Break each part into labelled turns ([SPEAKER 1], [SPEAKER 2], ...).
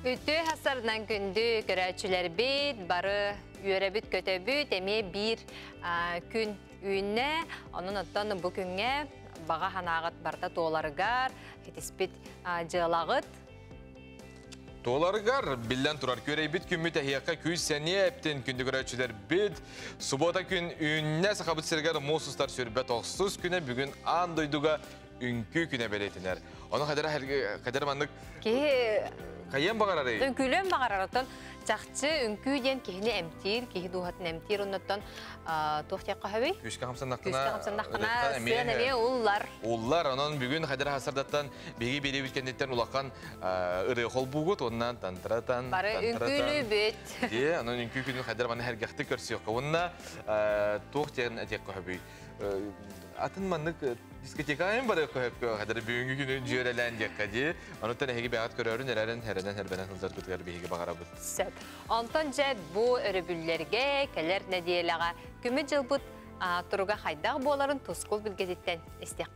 [SPEAKER 1] Үтті хасарынан күнді көрәтшілер бейт, бары үйеребіт көтөбіт, әме бір күн үйінне, оның оттан бұл күнге баға ханағыт барда тооларыгар, хетиспит жылағыт.
[SPEAKER 2] Тооларыгар билден турар көрейбіт күн мүті хияққа күз сәне әптен күнді көрәтшілер бейт. Субота күн үйінне сақабыт сергер мосустар сөрбет оқсыз күні бүгін андойдуға үнкі күне белетінер. Оны қадары мандық қайен бағар арай?
[SPEAKER 1] Үнкүлен бағар араттан жақчы үнкүйден кейіні әмтир, кейі дуғатын әмтир, оннаттан тоқтияққа хөбей?
[SPEAKER 2] Күшкі қамсандаққына
[SPEAKER 1] сыған әме ұллар.
[SPEAKER 2] Ұллар, онын бүгін қадары хасардаттан беге бере өткендеттен ұлаққан ұры қол бұғыт, онынан тантыратан.
[SPEAKER 1] Бары үнкүлі бет.
[SPEAKER 2] Оның үнкі күнін қадары маны әргіқті көрсі еққа. Онына тоқтияқын әтеққа хөбей. Атын мандық дискотекайын бары қадары бүгінгі күні жөрелән декқа де. Онықтан әйге бәғат көрерін әрәрін әрбәнен хылзар күтігер бейге бағара бұд.
[SPEAKER 1] Сөп. Онтан жәд бұл өрібілерге, кәлер нәдиеліға күмі жыл бұд тұруға қайдағы боларын тұскол білгезеттен істеқ.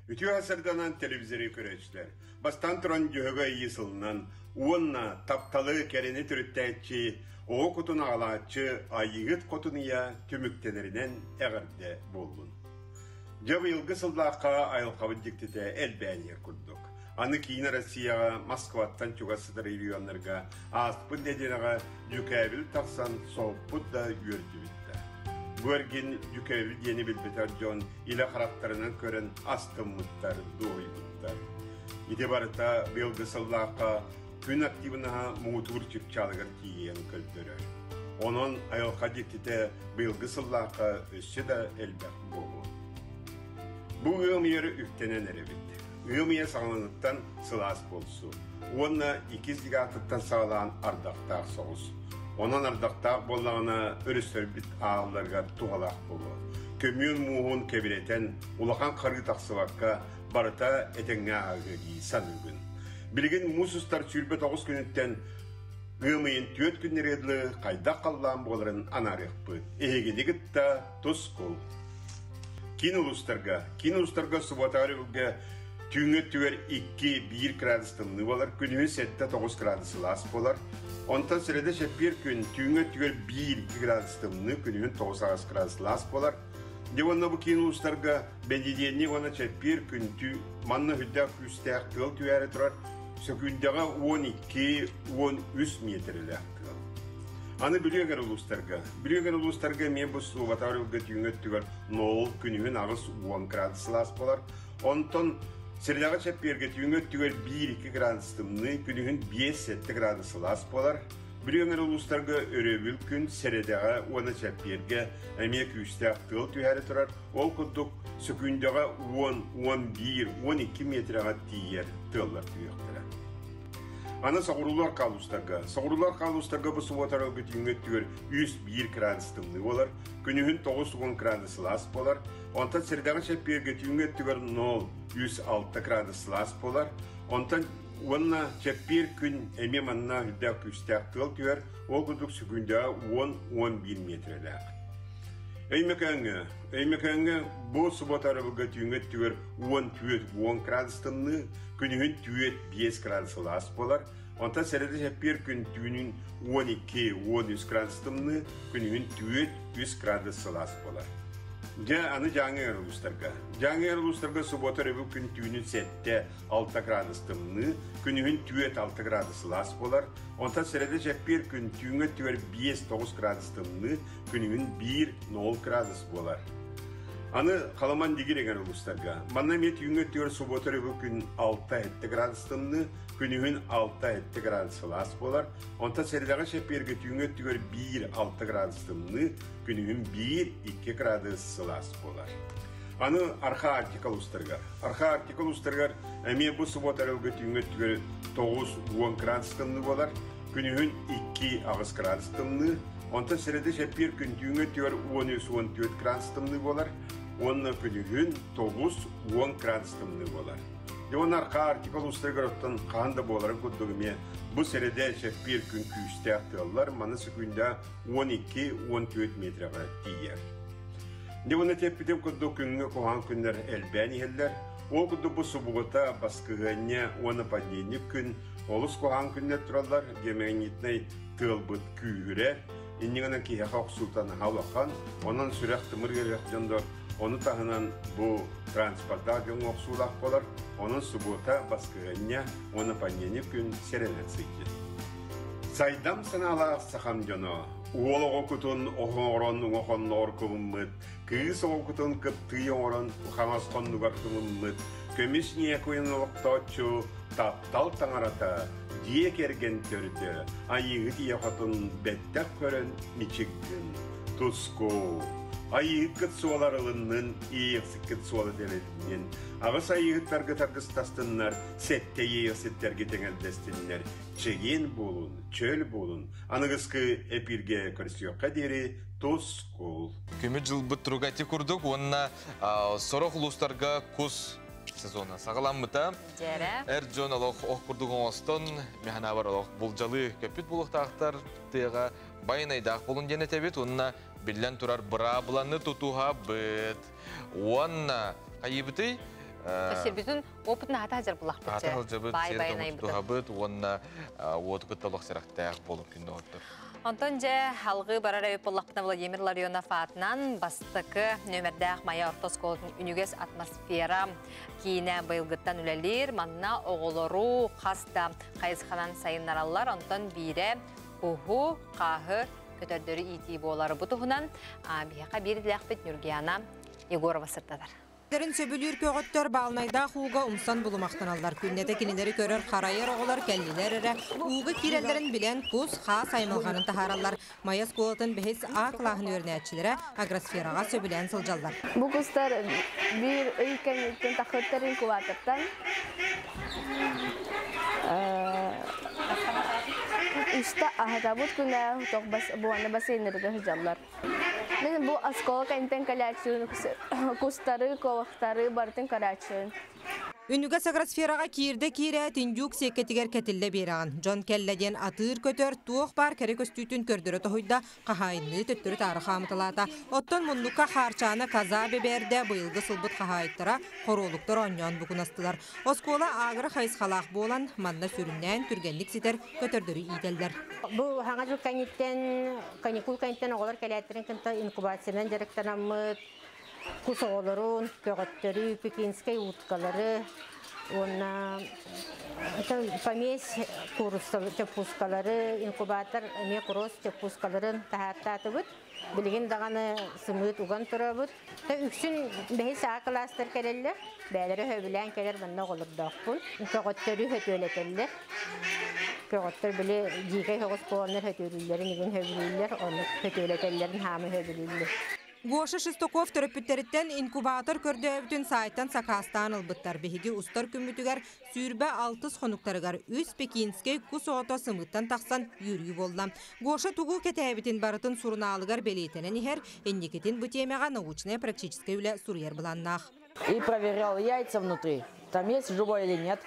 [SPEAKER 3] Үтü асырданан телевизоры көрәчілер. Бастан тұран жөгі есілінен, уынна тапталы кәрені түріттәйтші, оғы құтын ағалатшы айығыт құтыныя түміктенерінен әғірді болуын. Жабы елгі сылдаққа айылқабын жіктеті әлбәне күрдік. Аны кейін Россияға, Москваттан чуғасыдар үйрионларға, аспын дәденаға жүкәбіл тақсан соғыппыд да үйірді бітті. Бөрген жүкәбіл дені білбетар жон илі қарақтарынан көрін астыммыттар, дуғыйбыттар. Иде барыта белгі сылдаққа күн активынаға мұғытуыр чүпчалығыр тиген көлдірі. Onun ayolqa жетті белгі сылдаққа өсі да әлбәқ болу. Бұл үйім үктенен әребет. Үйім сағылыныттан сылас болсу. Онына 2 аттықтан сағылаған ардақтақ соғыз. Онан ардақтақ болағына өрістер біт ағыларға туғалақ болу. Көмін мұғын кебелетен ұлақан қарғы тақсываққа барыта әтеңе ағы дейсан үгін. Білген мұсыстар сүрбет 9 күніттен ғымайын 4 күннер еділі қайда қаллан боларын анарық бұд. Егедегітті тұс қол. Кен ұлыстарға сұбатары үлге түйіңі түвер 2-1 градустымны болар, күніңі сәтті 9 градусы лас болар. Онтан сіреді шәппер күн түйіңі түвер 1-2 градустымны, күніңі 9 градусы лас болар. Девонна бұл кен ұлыстарға бәндеденіне оны шәппер күн манны хүдді күстәқ тыл түйәрі тұрар, сөкіндіға 12-13 метрлі ақтығыл. Аны білегер ұлыстарға мен бұл сұлбатар үлгі түйіңі түгір 0 күнігін ағыз 10 градусы лас болар. Онтан сірдағы шәпперге түйіңі түгір 1-2 градустымны, күнігін 5-7 градусы лас болар. Білегер ұлыстарға өребіл күн сіредағы оны шәпперге әме күшті ақтығыл түйәрі тұрар. Ол күдік сөкіндіға 10-11-12 метрға тиер тыллар түйіқтірі. Аны сағырулар қалыстарға бұл сұватар үлгі түйінгі түгір 101 градустымны болар, күнігін 9-10 градусы лас болар, онтан сірдағы шәпперге түйінгі түгір 0-106 градусы лас болар, онтан онына шәппер күн әме манна хүлді күстәк тыл түйер, ол күдік сүгінде 10-11 метрлі ақ. Әймекәңі бұл сұватар үлгі түйінгі түгір 10-10 градустымны, күнігін 5 градусы лас болар. Онта сәреді шәппер күн түйінін 12-13 градустымны, күнігін 3 градусы лас болар. Аны жаңы әрілістарға сұботар өбі күн түйінін 7-6 градустымны, күнігін 4-6 градусы лас болар. Онта сәреді шәппер күн түйінгі түвер 5-9 градустымны, күнігін 1-0 градус болар. Аны қаламан дегер егер ұлыстарға. Манна мет үйіңі түгір сұботыр өбі күн 6-7 градустымны, күнігін 6-7 градусы лас болар. Онта сәрідағы шәпперге түйіңі түгір 1-6 градустымны, күнігін 1-2 градусы лас болар. Аны арқа артикал ұстырғар. Әме бұл сұботыр өбі түйіңі түгір 9-10 градустымны болар, күнігін 2 градустымны. Онта сәреді шәппер күн түйіңі түгір 13-14 градустымны болар, онына күнігін 9-10 градустымны болар. Девон арқа артикал ұстырғар оттан қағанда боларын күдігіме бұл сәреді шәппер күн күйісті ақтығалар, манысы күнді 12-14 метрға тиер. Devonu tepkide kudu günü kohan günler elben yeller. O kudu bu subugata baskıganya onu pandemik gün olus kohan günler turallar gemenitney tılbıt kühürer. İnniğine ki Hak Sultan Halakan onun sürekli tımır gerekçendir. Onu tahınan bu transportasyon oksulak bolar. Onun subugata baskıganya onu pandemik gün serenetsiydi. Saydam sanala sahamjono. Uol okutun ohoron ohon orkumut. Kız okutun kıptıyoron uhamas kondugar kumut. Kömüş niye koyun oktoçu taptal tangarata diye kergen törde. Ayıgı diye hatun bettek körün miçiggin. Tusko. Ayıgı kıt sualarılının iyi sıkıt sualı devletinin. Ağız ayıgıtlar gıtargıs tastınlar, sette yeğesitlerge tengeldestinler. Çegin bulun, çöl bulun. Anıgıskı epirge karısıyor kaderi, toz kol.
[SPEAKER 2] Kömür jıl butrugati kurduk, onunla sorok uluslarga kus sezona sağlanmıta. Erjon aloq kurduk oğustan, mehana var aloq bulcalı köpüt buluqtağıttar, tığığa bayınaydaq bulun gene tebit, onunla billen turar bırabulanı tutuha bıt. Onunla kayıbıtı,
[SPEAKER 1] Bütün опытны ата жер булак бит.
[SPEAKER 2] Ата жабыт, тугабыт, онна отгытталык сырактак болуп күндө оттур.
[SPEAKER 1] Антон же халгы барара Поллапна Владимир Ларионов атынан бастыкы нөмердәк мая ортосколдун үнүгес атмосфера кийине быйылгыттан үлелер, манна оголору хаста кайызханан сайыннараллар, антон бире уху кахы көтөрдөрү ити болары бутугунан бияка бир дилакбит Нургияна Егорова сыртадар.
[SPEAKER 4] Дәрін сөбілер көғіттер балнайда хуға умсан бұлымақтан алдар. Күннеті кенелері көрер қарайыр оғылар кәллелер әрі. Уғы кирелдерін білен күз қа саймылғанын тахаралар. Майас қолатын бәхес ақлағын өрнәтшілері агросфераға сөбілен сылжалдар.
[SPEAKER 5] Бұл құстар бір үйкәметтен тақыттар инкубатордан. Үшті ағатабыт күнә бұғаны басейнерді хүжалар. Bu askola kenten kalachun, kustары, kovaqtары бартын kalachun.
[SPEAKER 4] Үнүгө агросфераға киирде киирэ тинжук секетигер кетилле бераған. Жон келледен атыр көтөр туох бар керек өстүтүн көрдөрө тохуйда кахайынны төттөрү тары хамытылата. Оттон мундукка харчаны каза беберде быйылгы сылбыт кахайыттара хоролуктар оньон букунастылар. Оскола агры хайсхалақ болан манна сүрүннен түргенлик ситер көтөрдөрү иделдер.
[SPEAKER 6] Бу хаңа жыл каникул каниттен оголар келеттерин кынта инкубациядан жарыктанамыт. Кусоолорун, көгөттөрү, пекинскай уткалары, онна помесь курустары, чепускалары, инкубатор, мекурос чепускаларын тахаттатыбыт. Билген даганы сымыт уган турабыт. Үксүн бехи саа кластер келеллер, бәлері хөбілен келер банна олырдақпын. Көгөттөрү хөтөлетеллер. Көгөттөр биле жигей хогос полонер хөтөлүллерин, еген хөбүлүллер, оны хөтөлетеллерин хамы хөбүлүллер.
[SPEAKER 4] Гоша Шестоков төрөпүттериттен инкубатор көрдөбүтүн сайтан сакастан албыттар беһиги устар күмүтүгер сүүрбе 6 хонуктарыгар үс пекинскей кус ото сымыттан таксан юрүй болла. Гоша тугу кетебитин барытын сурунаалыгар белетенен ихер эндикетин бу темага научная практическая үле сурьер буланнах.
[SPEAKER 7] И проверял яйца внутри. Там есть живое или нет.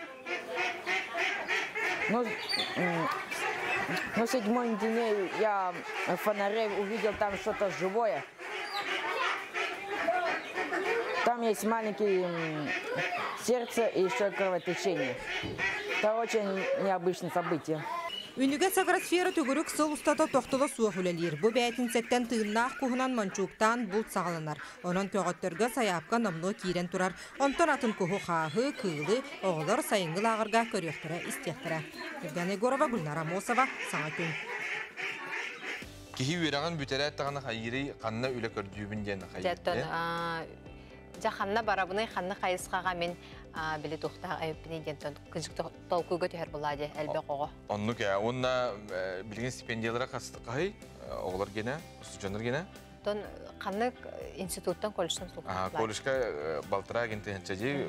[SPEAKER 7] Но седьмой день я в фонаре увидел там что-то живое. Там есть маленькие сердце и еще кровотечение. Это очень необычное событие.
[SPEAKER 4] Үнүгө агросфера түгүрүк сыл устата тоқтылы суох үлелер. Бу бәйтін сәттен тыыннақ кухунан манчуктан бұлт сағыланар. Онан көгөттөргө саяпка намно кирен турар. Онтон атын куху хағы, кылы, оғылар сайынгыл ағырға көріқтірі истектірі. Евгения Егорова, Гүлнара Мосова, Саңа күн.
[SPEAKER 2] Кихи үйраған бүтәрі әттіғаны қайыры қанна үлі көрдүйбін дені қайырды.
[SPEAKER 1] Жаханна барабыны ханны қайысқаға мен білі тоқтаға әйіппіне ден күнжік толкуға түйер болады әлбе қоғы.
[SPEAKER 2] Онны кә, онна білген стипендиялара қасты қай, оғылар гене, ұстыжаныр гене?
[SPEAKER 1] Қанны институттан колледжтан сұлқын.
[SPEAKER 2] Колледжка балтыра агенті хенчади,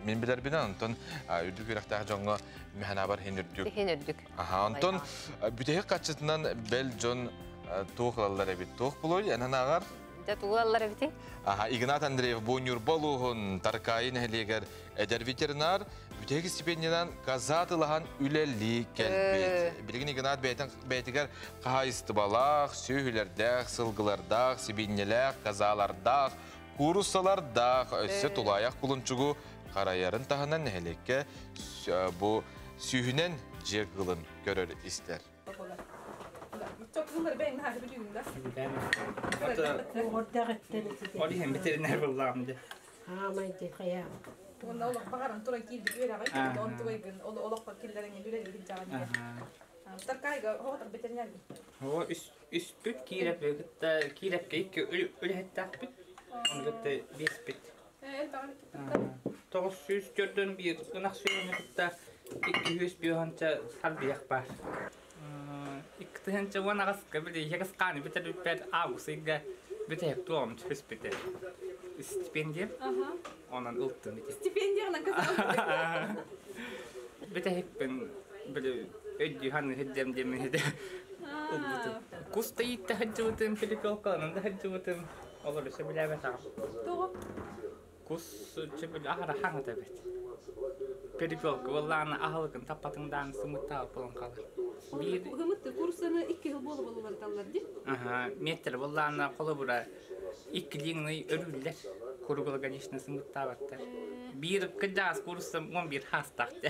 [SPEAKER 2] мен білер бінен, онтон үрдік үйрақтағы жоңға механа бар хен үрдік.
[SPEAKER 1] Хен үрдік.
[SPEAKER 2] Онтон бүтеге қатшысынан бәл жон туғылалар әбет туғы бұлой, әнен ағар?
[SPEAKER 1] Туғылалар әбеті?
[SPEAKER 2] Игнат Андреев Бонюр Балуғын таркайын әлегер әдер ветеринар бүтегі стипендиядан казатылаған үләлі кәлбет. Білген Игнат бәйтігер қағайысты балақ, сөйлердәқ, сылғылардақ, сибиннеләқ, казалардақ, Kurussalar da össe tulayaq kulunçugu qarayarın tahınan nehelekke bu sühünen jegılın görür ister.
[SPEAKER 8] Çok yılları ben her bir günde.
[SPEAKER 9] Orada hem veteriner bullamdı.
[SPEAKER 8] Onda olak bakaran tura kildik öyle var. On tuvaygın olak pakillerin güle güle cani. Tarkayga hava tar veteriner mi?
[SPEAKER 9] O üst büt kirep keyik öyle hatta büt. Onu gitti bir büt.
[SPEAKER 8] El bağlı.
[SPEAKER 9] 900 gördüm bir ınak suyunu gitti. 200 bir hanca salbiyak var. İkti hanca wana gaska bir yakas kani bir de bir avusayga bir de tuğum tüs bir de. Stipendiyem. Onun ılttım bir de.
[SPEAKER 8] Stipendiyana kazandı.
[SPEAKER 9] Bir de hep ben böyle ödü hanı hıccam demin hede. Kusta yitti hıccıvıtım, Filipolkanın da hıccıvıtım. Olursa bile ben sağım.
[SPEAKER 8] Doğru.
[SPEAKER 9] Kus çöpül ahara hanı da bet. Filipolka vallahına ahılıkın tapatından sımıtta falan kalır.
[SPEAKER 8] Bir hımıttı kursana 2 yıl bolu bolu vartallar değil.
[SPEAKER 9] Metre vallahına kolu bura 2 liğini örüller. Kurugulu ganişine sımıtta baktı. Bir kıcaz kursam 11 hastaktı.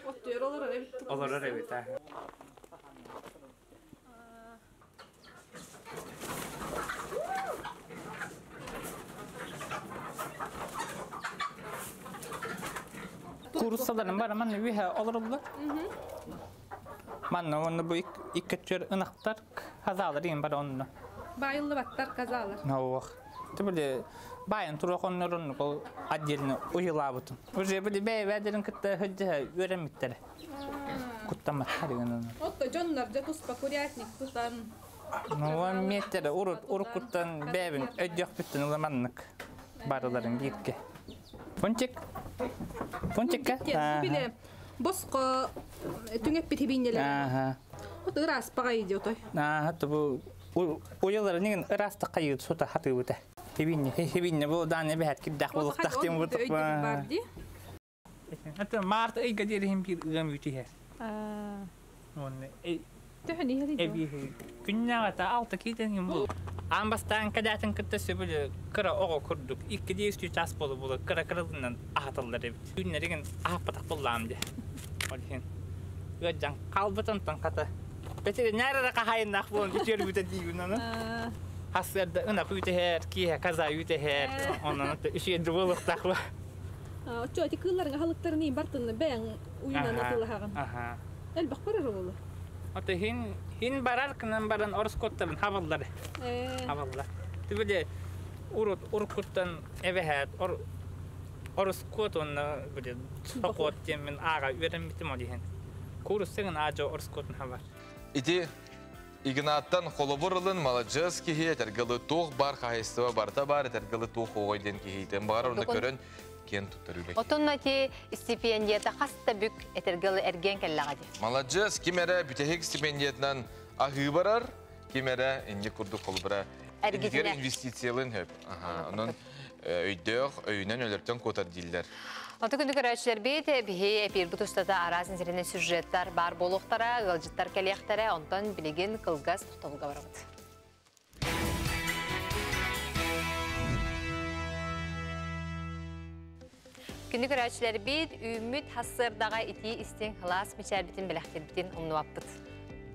[SPEAKER 8] Otuyor olur evet.
[SPEAKER 9] Olur evet ha. Kursaların var ama ne bir olurlar. Manna onu bu iki tür ınaktar kazalar yine var onunla.
[SPEAKER 8] Bayıllı batlar kazalar.
[SPEAKER 9] Ne o? Tabii bayan turak onların o adilini uyulabıtın. Уже böyle beyverlerin kıtta hıcı öğrenmekleri. Kutlama harigin.
[SPEAKER 8] Otta jonlarca kuspa kuryatnik tutan.
[SPEAKER 9] No metre uruk kuttan beyvin ödyak bütün ulamanlık. Barıların birke. Ponçik ka?
[SPEAKER 8] Bile bosko tüngep biti binyeler.
[SPEAKER 9] Aha.
[SPEAKER 8] Otta ras bagay diyor toy.
[SPEAKER 9] Hatta bu uyuları negen rasta kayıt sota hatı bu da. Hebinne bu dane bir hat kidak bu tahtım bu. Hatta Mart ay gadirhim bir ıgam yuti her. Onu
[SPEAKER 8] Tuhni hadi.
[SPEAKER 9] evi günna ata alta kiden bu. Ambastan kadatan kıtta söbülü kıra oğu kurduk. İlk diye üstü tas bolu kıra kırılından ahatalar evi. Günlerin ahpatak bullamdı. Olhin. Göcan kalbatan tan kata. Beter nerede kahayın nakbon bitiyor bütün diyor onu. Hasırda ınak üte her ki kaza üte her. Onun da işe duvuluk takla.
[SPEAKER 8] Çoğu kılların halıklarını bartın ben uyunan atılağın.
[SPEAKER 9] Aha.
[SPEAKER 8] El bakparar oğlu.
[SPEAKER 9] Hatta hin barar kınan baran orskotların havaları. Havalar. Böyle urkuttan eve hat orskot onu böyle sokot yemin ağa öğrenmiştim oluyor. Kurusun ağacı orskotun havar.
[SPEAKER 2] İti Ignattan Holoburlın malacağız ki tergalı tuğ bar kahistava barta bar tergalı tuğ hoğayden ki hiten bar onu görün ken tutarıyla.
[SPEAKER 1] Otonla ki stipendiyata hasta bük etergalı ergen kellağadı.
[SPEAKER 2] Malacağız kimere bütehek stipendiyatından ahı barar kimere ince kurdu kolbara. Ergizine. İnvestisiyaların hep. Onun öydüğü öyünen ölürten kotar diller.
[SPEAKER 1] Ota gündük öğretçiler bihi bir butustata arasin sirene süjetler bar boluqtara, gılcıtlar keliyaqtara, ondan biligin kılgaz tuhtavulga varabıdı. Gündük öğretçiler ümit hasırdağa iti istin hılas miçerbitin bilaktirbitin umnuvapbıt.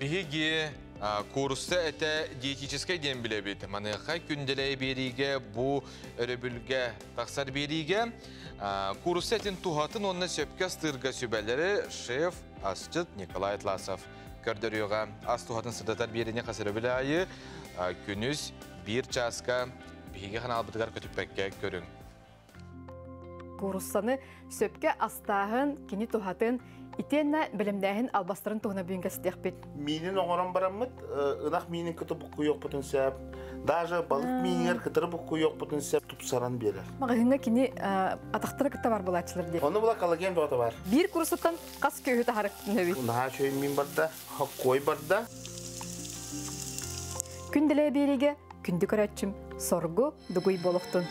[SPEAKER 2] Bihi kursta ete diyetiskai diyen bile bit. Manıqa gündeley berige bu örübülge taksar berige kursta etin tuhatın onunla söpke stırga sübeleri şef Asçıt Nikolay Atlasov kördürüyorga. As tuhatın sırdatar berine kasırı bile ayı günüz bir çaska bihiga kanal bıtıgar kötüpbekke görün.
[SPEAKER 10] Kurustanı söpke astağın kini tuhatın İtenna bilimdähin albastırın tuğuna büyünge stekbet.
[SPEAKER 11] Minin oğuran baramıt, ınak minin kıtı buku yok butun sep. Daja balık miner kıtırı buku yok butun sep tupsaran berer.
[SPEAKER 10] Mağahınga kini ataqtara kıtta var bulaçılır diye.
[SPEAKER 11] Onu bula kalagen doğata var.
[SPEAKER 10] Bir kurusuttan kas köyü taharık nöbi.
[SPEAKER 11] Unaha şöy min barda, koy barda.
[SPEAKER 10] Kündele berige, kündük öğretçim, sorgu, duguy boluktun.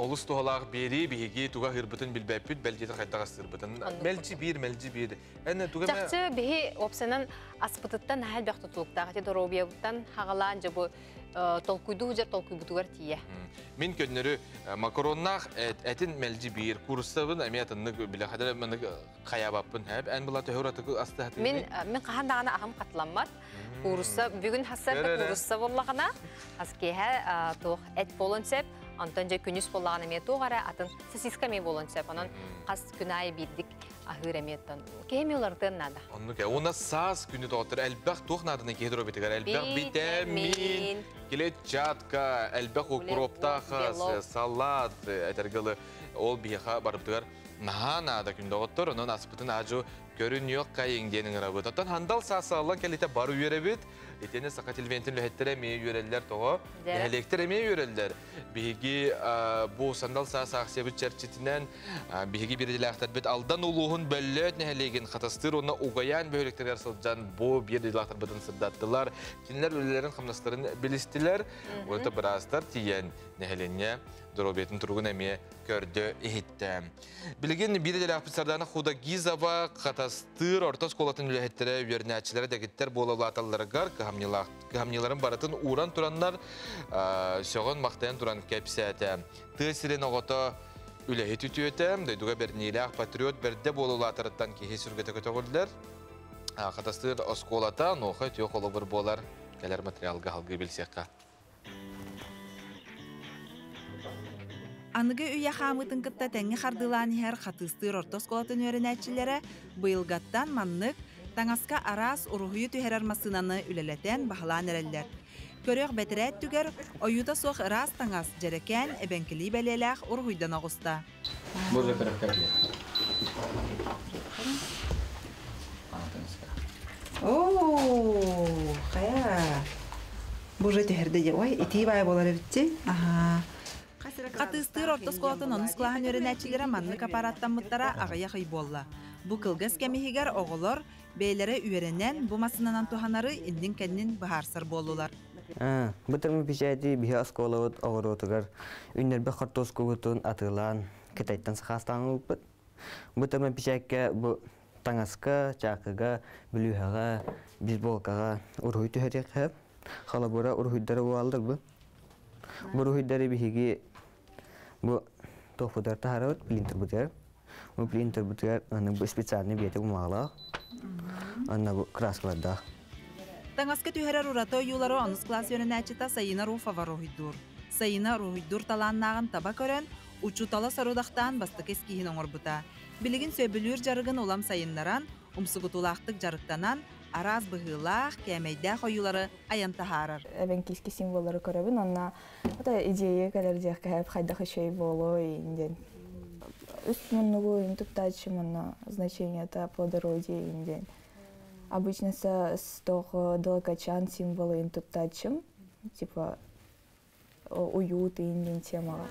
[SPEAKER 2] Олус туғалағы бері бігі туға ғырбытын білбәппіт, бәлгеті қайдаға сырбытын. Мәлчі бір.
[SPEAKER 1] Жақсы бігі опсынан аспытыттан әл бәқ тұтылықтағы те доробияуттан хағалан жабы толкуйду жер толкуйбутугар тие.
[SPEAKER 2] Мен көннері макароннақ әтін мәлчі бір курсабын, әмиятынны білі қадыр қаябаппын әп, ән бұла төхір атығы асты әтігі?
[SPEAKER 1] Мен қағандағына ағым қатыламмат. Курса, бүгін хасарды курса болағына, аскеға тоқ әт болын сәп, антон же күнүс болағына ме тоғара, атын сосиска ме болын сәп, анан қас күнайы биддік ағыр әметтен. Кеме олардың нада?
[SPEAKER 2] Оны саз күні тоғытыр, әлбәқ тоқнадына кейдір обетігер, әлбәқ витамин, клетчатка, әлбәқ укроптақас, салат, әтергілі ол бияға барыптығар. Нағанада күнді оғыттыр, оның аспытын ажу көрін yok кайыңденің рабыт. Оттан хандал сасалан кәліте бару үйеребет, етені сақат илвентін лөхеттері мей үйерелдер тоғы, әлектері мей үйерелдер. Бігі бұл сандал сасақсебіт чәрчетінен, бігі бірділі ақтар бет алдан ұлуғын бөллет нәхелеген қатастыр, оны ұғаян бөліктерге сылжан бұл бірділі ақтар бітін сырдаттылар. Кенілер өлілерін қамнастарын білістілер, оны біраздар тиен нәхелене дұробетін тұрғын әме көрді ехетті. Білген бірділі ақпытсарданы Худа Гизова қатастыр ортас қолатын үләхеттері үйерінәтшілері дәгеттер болалы аталарығар көхамнеларын баратын уран тұранлар соғын мақтайын тұран кәпсәті. Түйсірен оғыты үләхет үтіетім, дөйдіға бірнейлі ақ патриот бірді болалы атарыттан кейе сүргеті көті көрділер. Қатастыр осқолата ноқы түйе қолы бір болар кәлер материалға халғы білсеққа.
[SPEAKER 12] Анығы үйе қамытын күтті тәңі қардылан ер қатыстыр ортос қолатын өрінәтчілері бұйылғаттан маннық таңасқа арас ұрғүйы түйер армасынаны үлелетен бағылан әрелдер. Көрек бәтірәт түгер, ойута соқ ырас таңас жерекен әбәнкілі бәлеләқ ұрғүйдан оғыста.
[SPEAKER 13] Бұжы кіріп
[SPEAKER 12] Ооо, қая. Бұжы түйерді де, ой, ити бай болар өтті. Қатыстыр ортос қолатын оныз қылағын өрінәтчілері маннық аппараттан мұттара ағая қый болла. Бұ қылғыз кәмехігер оғылар, бейлері үйерінен бұ масынанан туғанары индin кәннін бұхарсыр болулар.
[SPEAKER 14] Бұтырмы пішәді бігі асқолауыт оғыр отығар, үнербі қартос көгітін атылан кітайттан сақастан ұлпыт. Бұтырмы пішәкке бұ таңасқа, чақыға, білуғаға, бейсболкаға ұрғый түхәрек қәп, қалабыра ұрғыйдары уалдыр бұ. Бұ ұрғыйдары бігі bu tohpudar taharat printer buter bu printer buter anu bu spesialnya biasa bu malah anu bu keras kelada
[SPEAKER 12] Tangaska tüherer urata yolları anus klas yönetçita sayına ruh favoruhidur sayına ruhidur talanağın taba kören uçutala sarudaktan bastık eskihin oңорбута bilgin söbülür jarıgın olam sayınlaran umsugutulaqtık jarıktanan Araz bıhılaq, kəməydə xoyuları ayan taharar.
[SPEAKER 5] Ben kiski simvolları körəbin, ona ideya kadar diyək hep xaydaqı şey bolu инден. Üst munluğu intuptачым ona значение-то плодородия инден. Обычно с того долгочан символы интуптачым, типа уют инден тема.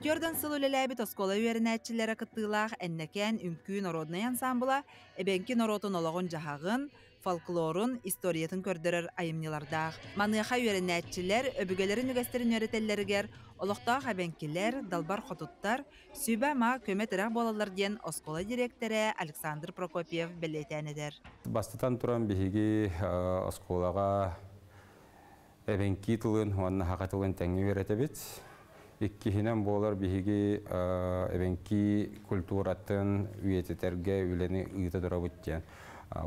[SPEAKER 12] Gördən sıl ölələbi toskola üyerinətçilere kıttığılaq enneken ünkü narodnay ansambla, ebenki narodun olağın jahağın, folklorun, istoriyetin kördürür ayımnilardağ. Manıqa üyerinətçiler, öbügelerin ügəsterin öğretellerger, oluqtağ ebenkiler, dalbar xotuttar, sübə ma kömet ıraq bolalar diyen oskola direktörü Aleksandr Prokopiev belirten eder.
[SPEAKER 15] Bastıtan turan bihigi oskolağa ebenki tılın, onun haqatılın təңi öğretebit. İkkihinen bolar bihigi ebenki kulturatın üyeteterge üleni ıйта durabıtken.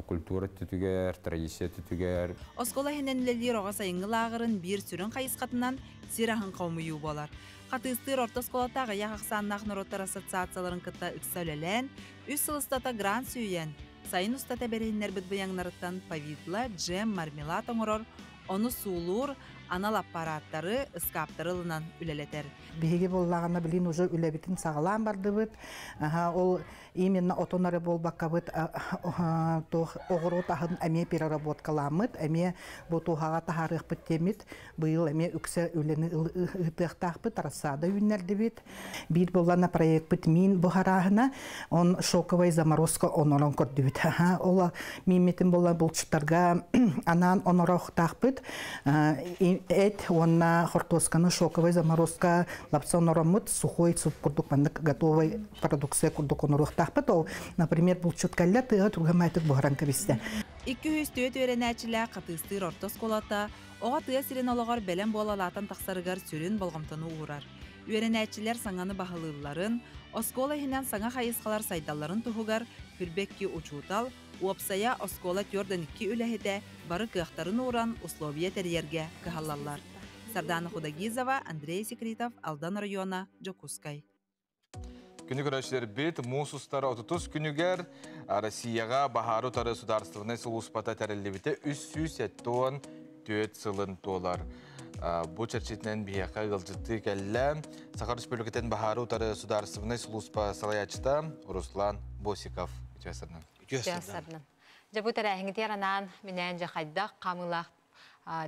[SPEAKER 15] Kultura tütüger, tradisiya tütüger.
[SPEAKER 12] Oskola henenleli roğa sayıngılağırın bir sürün kayısqatından sirahın qavmuyu bolar. Qatыстыр orta skolatağı yaxaqsanlaq Nurotlar Asosiasiyaların kıtta ıksölelen, üç sılыстata grant süyen, sayın ustata bereyinler bidbayanlarıttan pavitla, jem, marmelat oңорор, onu suulur, anal apparatları ıskaptırılınan üleleter.
[SPEAKER 16] Bihi bollağına bilin ucu ülebitin sağlam bardı bit. Ol именно отонары болбаққа бит оғыру тағын әме переработкаламыд, әме бұтуғаға тағарық біттемет, бұйыл әме үксі өлені ұтықтақ бит, рассада үнерді бит. Бір болана проект бит мен бұғарағына, он шоковай заморозка онорон көрді бит. Ола меметін болан бұлчыттарға анан онорақтақ бит, эт, онна хортосканы шоковой заморозка лапсон оромут, сухой суп курдук мандык готовый продукция курдук онурух тахпыт ол. Например, бұл чуткалля тыға тургамайтык бұғаран кабисте.
[SPEAKER 12] 200 өренәчілі қатыстыр ортос қолата, оға тыға сирен олығар бәлем болалатын тақсарығар сүрін болғамтаны уғырар. Өренәчілер саңаны бағылыларын, оскола хинен саңа қайысқалар сайдаларын тұғығар, күрбекки учутал, уапсая оскола тёрдан 2 үләхеде бары кықтарын уран условия тәрерге кығалалар. Сардана Худагизова, Андрей Секретов, Алдан района, Джокускай.
[SPEAKER 2] Күні көрәшілер бет, мұсыстары 30 күнігер Россияға Бахару тары сударыстығына сұлуспата тәрелі 374 сылын толар. Бұл чәрчетінен бияқа ғылжытты кәлі. Сақар Республикатын Бахару тары сударыстығына сұлуспа салаячыта Руслан Босиков.
[SPEAKER 1] Үтесірнің. Жабу тәрәхіңі теранан менен жақайдақ қамылақ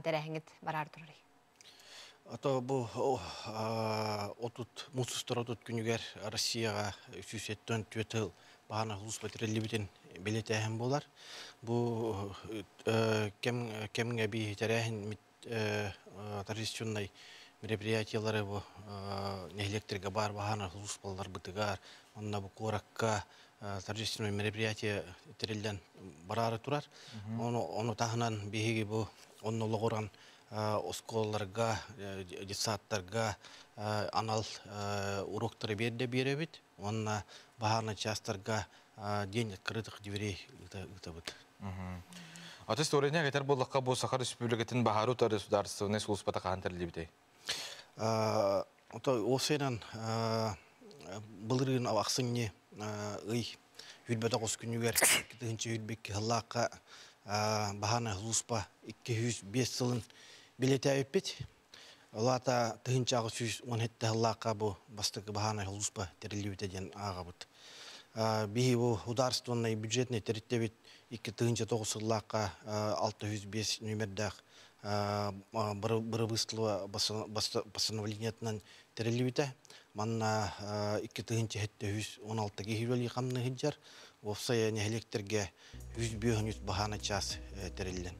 [SPEAKER 1] тәрәхіңіт барар тұрыры.
[SPEAKER 17] Ата бу отут мусустар отут күнүгер Россияга 374 жыл баана хулус патрелибитин билетеһен болар. Бу кемге би терехин традиционный мероприятиялары бу нехлектерге бар баана хулус балдар бытыгар. Онда бу коракка традиционный мероприятие терелден барары турар. Оны тахынан биһиги бу онны логоран осколларга, детсаттарга анал уроктары берде беребит. Онна бахана частарга день открытых дверей гытабыт.
[SPEAKER 2] Аты историяне кетер боллаққа бұл Сахар Республикатын Бахару тары сударыстығына сұлыспата қаған тәрілі
[SPEAKER 17] Осынан бұлырын авақсыңне ұй үйдбәті қос күнігер кетігінші үйдбекке ғылаққа бахана сұлыспа 205 сылын билете өппет. Олата тыгынчағы 117 ғылаққа бұл бастықы бахана сұлыспа тәрілі өтеден аға бұд. Бихи бұл ударствонный бюджетный тереттебет 209 ғылаққа 605 нөмердақ бір выстылы постановлениятынан тәрілі өте. Манна 216 кехилвели қамны хиджар, офсая нехлектерге 100 бахана час терелден.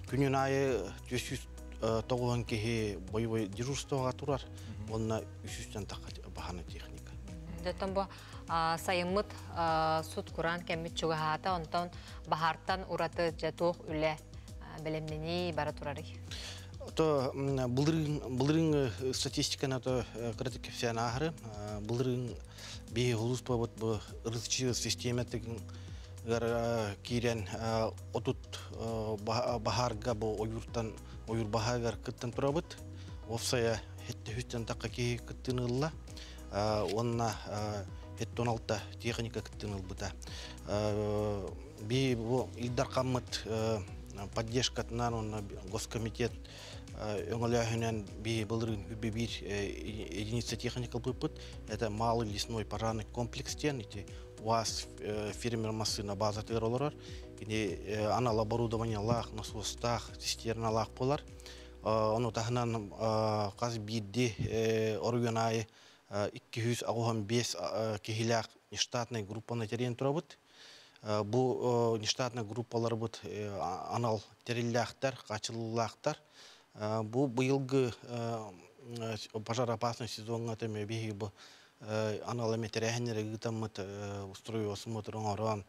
[SPEAKER 17] Күнін айы 290 кехи боевой дежурствоға турар, онна 300-тен таққа бахана техника.
[SPEAKER 1] Дөттен бұл сайымыт суд құран кәммет чуғағата, онтан бахартан ураты жатуқ үлі білемнені бара турары.
[SPEAKER 17] То бұлырың статистиканы қыраты кепсиян ағыры, бұлырың бейі ғылыспа бұд ұрысчы системеттігін кейрен отут бағарға бұл ойыр бағағар күттін тұра бұд. Офсая хетті хүттен таққа кейі күттін ұлла, онына хетті 16 техника күттін ұл бұда. Бейі бұл илдар қаммыт поддержкатынан госкомитет өңіләхінен бей бұлырын бір единица техникал бұпыт. Это малый лесной пожарный комплекстен, УАЗ фермер на база тыролар. Анал оборудование лақ, насостақ, цистерна лақ болар. Оны тағынан қаз бейді орген айы 205 кехилақ нештатный группаны терен тұра бұд. Бұл нештатный группалар бұд анал терелләқтар, қачылылақтар. Бұл бұйылғы пожаропасный сезонға тәме бейгі бұл анал әметерәхінері ғытамыт устрою осымыт рұңаран.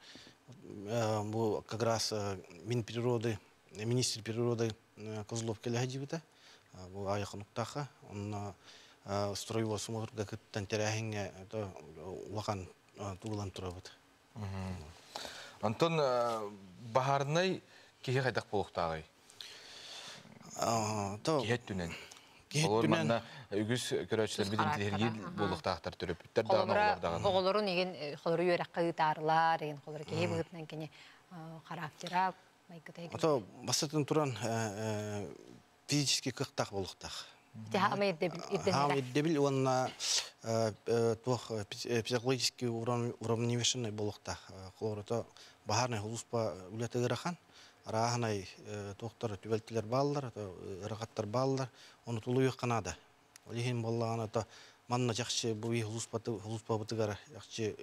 [SPEAKER 17] Бұл как раз министр природы Козлов келәхі жібіті. Бұл аяқын ұқтақы. Устрою осымыт ғытан терәхінге ұлақан туғылан тұра бұд.
[SPEAKER 2] Антон, Бахарнай кеге қайдақ болуқтағай? Кехет түнен. Олар манна үгіз көрәтшілер беден тілерге болуқтақтар түріп.
[SPEAKER 1] Оғылырын еген қолыры өрек қағытарылар, еген қолыры кеге бұғытынан кене қарақтера, майқытай.
[SPEAKER 17] Бастатын тұран физически қықтақ болуқтақ.
[SPEAKER 1] Хама
[SPEAKER 17] еддебіл, онына психологически уравневешенный болуқтақ. Қолырыта Бахарнай ғылыспа үлеті ғырақан. Арағынай тоқтары түбелтілер балылар, ұрағаттар балылар, оны тұлы өқ қанады. Олеген болағына манна жақшы бұй ғылыспа бұтығар, жақшы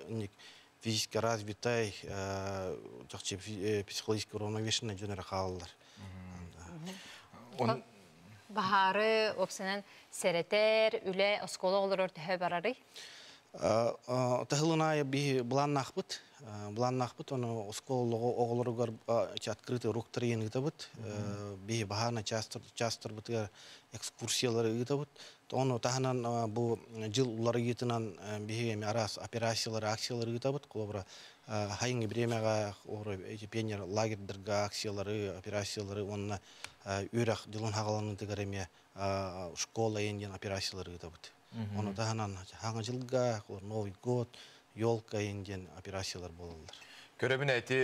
[SPEAKER 17] физически развитай, жақшы психологически уравновешенный жөнері қалылар.
[SPEAKER 1] Baharı opsiyonel sereter, üle oskola olur ortaya bararı.
[SPEAKER 17] Тахылынай би буланнахбыт, оны осколого оголоргар открытый рух тренинг табыт, би бахана частыр бытыр экскурсиялары ытабыт. Оны таханан бу жыл улары гитинан би арас операциялары, акциялары ытабыт. Колобра хайынги бремяга ора пионер лагерьдерга акциялары, операциялары, онна үрах жылын хагаланын тегереме школа енген операциялары ытабыт. Оны таханан хаңа жылга, Новый год, елка енген операциялар болалар.
[SPEAKER 2] Көрөбүн әйти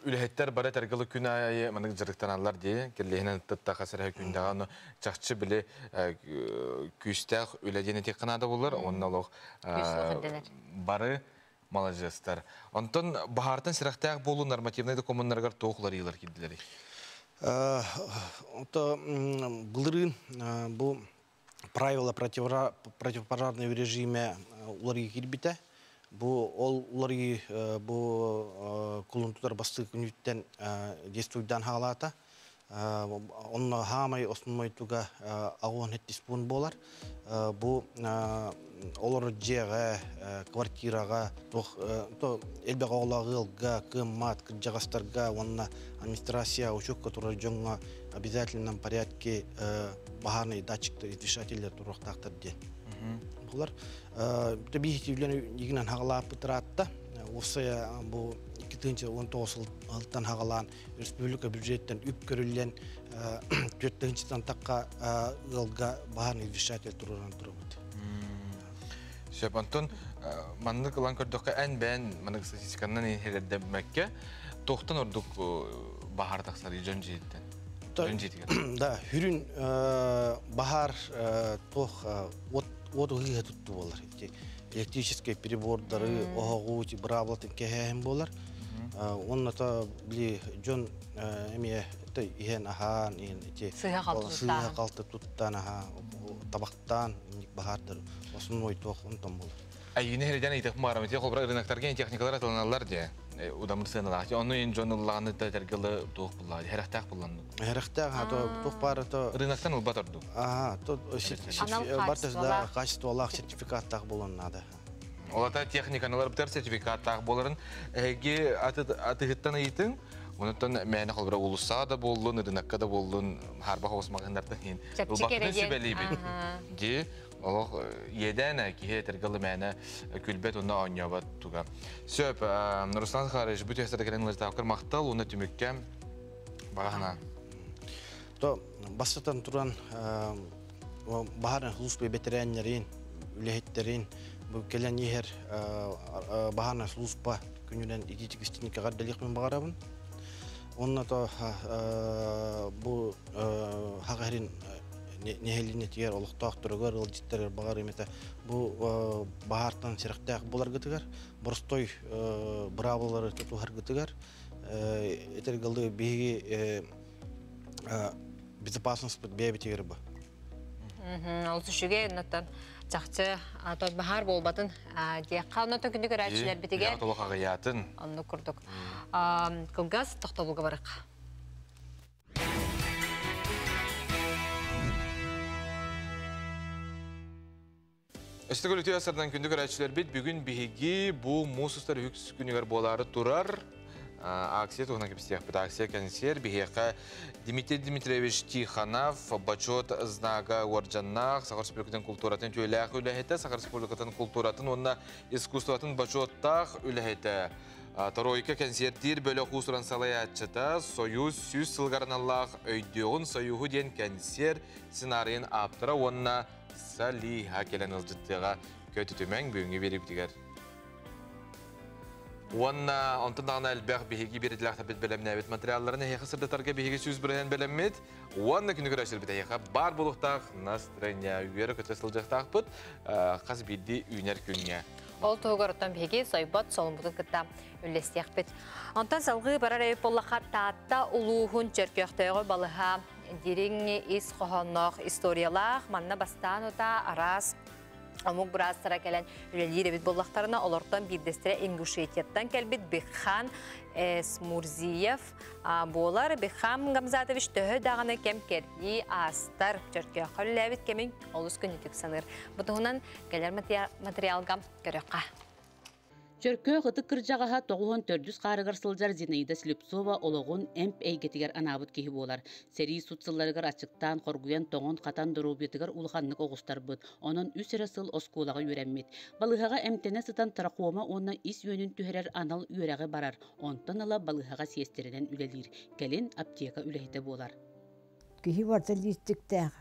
[SPEAKER 2] үләһеттер бара тәргілі күн айы манык жырықтан алар дей, келлейінен тұтта қасырға күндегі оны жақшы білі күстәқ үләдені тек қанады болыр, оның олық бары малажестар. Онтон бахартын сирақтақ болу нормативнайды коммунларғар тоғылар елар кеділері?
[SPEAKER 17] Бұлырын бұл правила противопожарного режима уларги кирбите. Бу ол уларги бу кулунтудар басты күнүттен действуйдан халата. Онна хамай основной туга агон хеттиспун болар. Бу олар жега квартирага то элбе голагылга кыммат кыржагастарга онна администрация учук который жонга обязательном порядке бахарный датчикты излишательдер турактактыр ден. Булар табиғи егінен хағалап бұтыратты. Осы бұл 2019 жылдан хағалан республика бюджеттен үп көрілген 4-тен таққа ғылға бахарный излишатель тұрыран тұрыбыды.
[SPEAKER 2] Сөп, Антон, маннық ұлан көрдіққа ән бән маннық статистиканнан енхелерді мәкке тоқтан ордық бахар тақсары жөн жейден?
[SPEAKER 17] Да, хүрін бахар тоқ от ұғыға тұтты болар. Электрические перебордары, оғағуыты, бұрабылатын кәхәйін болар. Онына та білі жон әме иген ахан, сыйға қалты тұттан табақтан бахардар. Осын ой тоқ ұнтан болар.
[SPEAKER 2] Әйгіне херден айтық мағарамет, қолбыра рынақтарген техникалар атыланалар де. Удамыр сыналар. Оны ең жонылағаны да тәргілі тоқ бұлады. Хәріқтақ бұланды.
[SPEAKER 17] Хәріқтақ, тоқ бары...
[SPEAKER 2] Рынақтан ұл батырды?
[SPEAKER 17] Бартызда качестволақ сертификаттақ болынады.
[SPEAKER 2] Олата техниканалар бұтар сертификаттақ боларын. Әге атығыттан айтың, оныттан мәні қолбыра ұлыса да болын, рынаққа да болын, харба қоғысмағындардың ең. Олық еден әкеге тәргілі мәні күлбет онна ойнабат туға. Сөп, Руслан Хариш, бүті әсірді кәріңілер тауқыр мақтал, оны түмікке бағана.
[SPEAKER 17] Бастатан тұран бағарын хұлыспай бетерәнерін, үләхеттерін, бұл келен егер бағарын хұлыспа күнінен идетік істенікеғар дәліқмен бағарабын. Онына бұл хағарин нехелине тигер олықтақ тұрығар, ылжиттер бағар еметі. Бұл бағартан сирақтақ болар гытыгар, бұрыстой бұрабылары тұтуғар гытыгар. Етер ғылды бейге безопасность бәйбетегер бұл.
[SPEAKER 1] Ол сүшіге ұнаттан жақсы тот бағар болбатын дейққа ұнаттан күнді көрәтшілер бітеген.
[SPEAKER 2] Яқтылық ағаятын.
[SPEAKER 1] Онды күрдік. Кылгаз тоқталуға барық.
[SPEAKER 2] Өстігіл өте асырдан күнді көрәтшілер бет бүгін бігеге бұл мұсыстар үкс күнігер болары тұрар. Акция туғына кепістек біт акция кәнсер бігеға Дмитрий Дмитриевич Тиханов бачот знага уарджаннақ Сахар Республикатын культуратын төйләқ үләхеті, Сахар Республикатын культуратын онына искусстватын бачоттақ үләхеті. Таройка кәнсертер бөлі қусыран салаятчыта Союз сүз сылғарыналлақ өйдеуін Союху ден кәнсер сценарийын аптыра онына Салиха келен ылжыттыға көті төмен бүйінге беріп дегер. Онна онтындағына әлбәқ бейгі береділіғті біт бәлеміне әбет материалларыны әйқы сырдатарға бейгі сөз бірген бәлеммет. Онна күні көрәшіл біт әйқы бар болуқтақ настроения үйері көті сылжықтақ бұд қаз білді үйнер күнге.
[SPEAKER 1] Ол тоғырыттан бейгі сойбат солын бұдың күтті үлестек біт. Онтан салғы барар әйіп болаққа таатта ұлуғын чөркөқтөйгі балыға дирин ис қоғаннақ историялақ манна бастан ота арас Амук бурастара келен үлелер бит боллақтарына олортан бирдестіре Ингушетияттан келбит Бекхан Смурзиев болар. Бекхан Гамзатович төхі дағаны кем керді астар чөртке қолләбит кемін олыс күнітік саныр. Бұтығынан келер материалға көріққа.
[SPEAKER 18] Чөркө қытық кыржағаға тоғуын төрдүс қарығыр сылжар Зинаида Слепцова олығын әмп әйгетігер анабыт кейі болар. Сери сұтсыларығыр ачықтан қоргуян тоғын қатан дұрубетігер ұлғанлық оғыстар бұд. Оның үсірі сыл осколаға үйрәммет. Балығаға әмтені сытан тарақуыма оны ис өңін түхерер анал үйрәғі барар. Онтан ала балығаға сиестерінен үлелер. Кәлін аптека үләйті болар.
[SPEAKER 19] Кейі барта листіктәғ.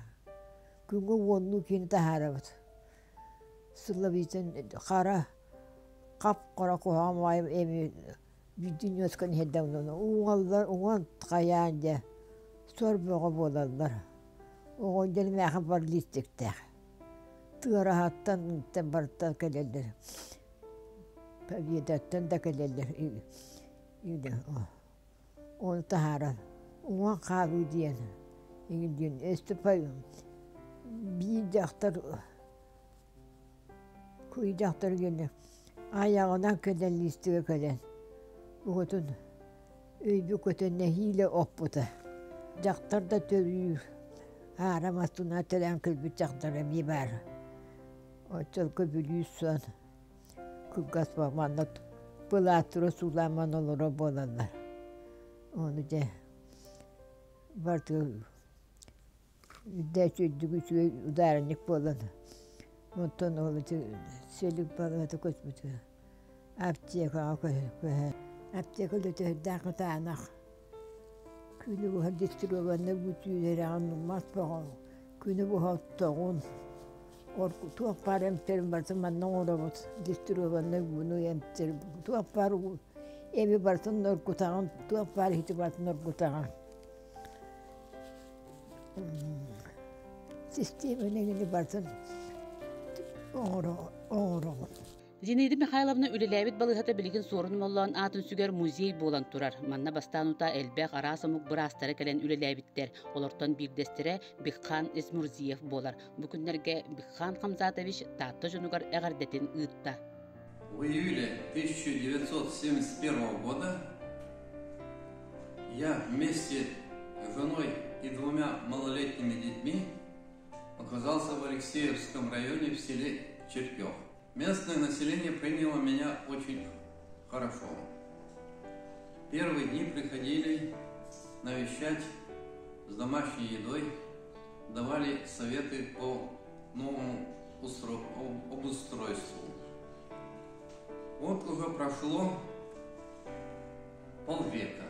[SPEAKER 19] Күнгі онны кені тахарабыд. Сылы бейтін қара Қап қора қоғам айым әмі бүтін өскен хедден оны. Оғалдар, оған қаян сор бұғы болалар. Оған жел мәқі бар листіктәқ. Тұғыра хаттан үмттен барттан кәлелдер. Пәбедаттан да кәлелдер. Оны тахаран. Оған қабы дейін. Еңілден өсті пәйім. Бейін жақтар, көй жақтар келді. Ayağından köden listiğe köden. Buğutun öybü kötenine hile oppuda. Jaktar da tövüyür. Aramasına telen kılbı jaktara bir bar. Oçal köbülüyü son. Kıggas bakmanla pılatıra sulaman olur bolanlar. Onu da vardı. Üddeçöldüğü şey udarınlık bolanlar. Ondan olacak selik balığı da kötü. Apteka koyuyor. Apteka da dağıtanak. Günü bu hadistiriyorlar bu tüyleri anlamaz bakalım. Günü bu hattağın. Orku tuğ parem terim varsa bana uğramaz. Distiriyorlar bunu emtir. Tuğ par evi varsa orku tağın. Tuğ par hiç varsa orku tağın. Sistemine gidip varsa
[SPEAKER 18] Зинаида Михайловна үлеләбит балыхата билигин сорун моллан атын сүгер музей болан турар. Манна бастанута элбек арасамук бурастары келен үлеләбиттер. Олортон бирдестире Бекхан Смурзиев болар. Бүкүннерге Бекхан Хамзатович татты жонугар эгардетин ыытта.
[SPEAKER 20] В июле 1971 года я вместе с женой и 2 малолетними детьми оказался в Алексеевском районе в селе Черкёв. Местное население приняло меня очень хорошо. Первые дни приходили навещать с домашней едой, давали советы по новому обустройству. Вот уже прошло полвека.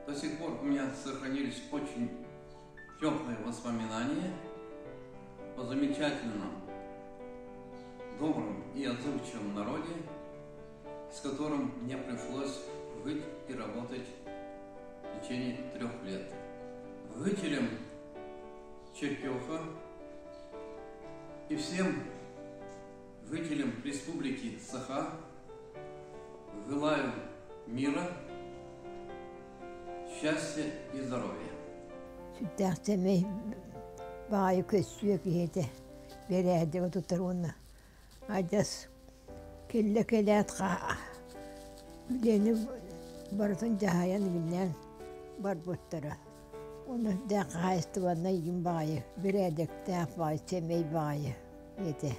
[SPEAKER 20] До сих пор у меня сохранились очень теплые воспоминания о замечательном, добром и отзывчивом народе, с которым мне пришлось жить и работать в течение 3 лет. Жителям Черкёва и всем жителям Республики Саха желаю мира, счастья и здоровья.
[SPEAKER 19] Sütteğtemi bağı kösüyor ki hede. Berede o tutar onu. Adas kelle atqa. Bileni barıtın cahayan bilen bar bottara. Onu da qayıstı bana yim bağı. Berede de bağı temey bağı hede.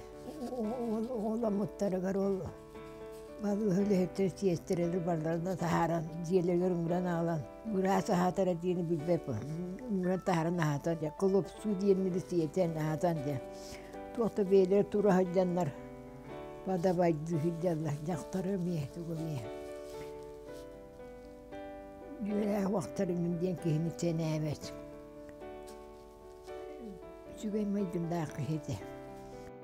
[SPEAKER 19] Ola muttara garol. Balı öyle heter yestirelir barlarında taharan diyeler umran alan. Burası hatara diyeni bilbep. Umran taharan hatan ya. Kulup su diyeni de siyeten hatan ya. Tuğta beyler tura haccanlar. Bada baydı haccanlar. Yaktara miyeti gülüye. Yüreğe vaktarı günden kehini sene evet. Sügeymeydin daha kehide.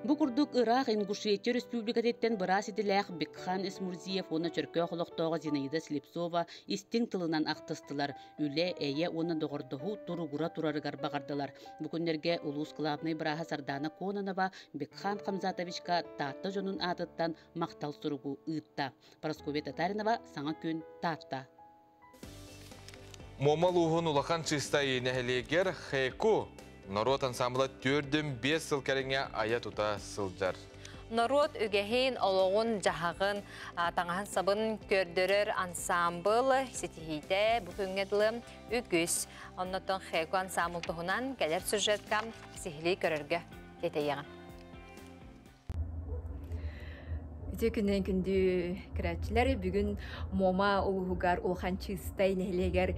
[SPEAKER 18] Bu kurduk Irak Ingushetия Республикатеттен бырас идилэх Бекхан Смурзиев оны чөркө холоктоого Зинаида Слепцова истиң тылынан актыстылар. Үле эйе оны догордоху туругура турарыгар багардылар. Бүкүннерге улус клабный браха Сардана Кононова Бекхан Хамзатовичка татты жонун атыттан мактал суругу ыытта. Парасковия Татаринова саңа күн татта.
[SPEAKER 2] Момалуғын улақан чистай нәхелегер Хэку Народ ансамблы 4-5 сыл кәріңе ая тута сылжар.
[SPEAKER 1] Народ үгәһин олоғын жағағын таңаһын сабын көрдірір ансамбыл сетихейді бүкінгеділі үгіз. Оннотон Хэку ансамбыл тұғынан кәлер сюжетка сихили көріргі кетейіған.
[SPEAKER 10] Үте күннен күнді кірәтчілер бүгін мома ұлғығар ұлған чыстай нәлегер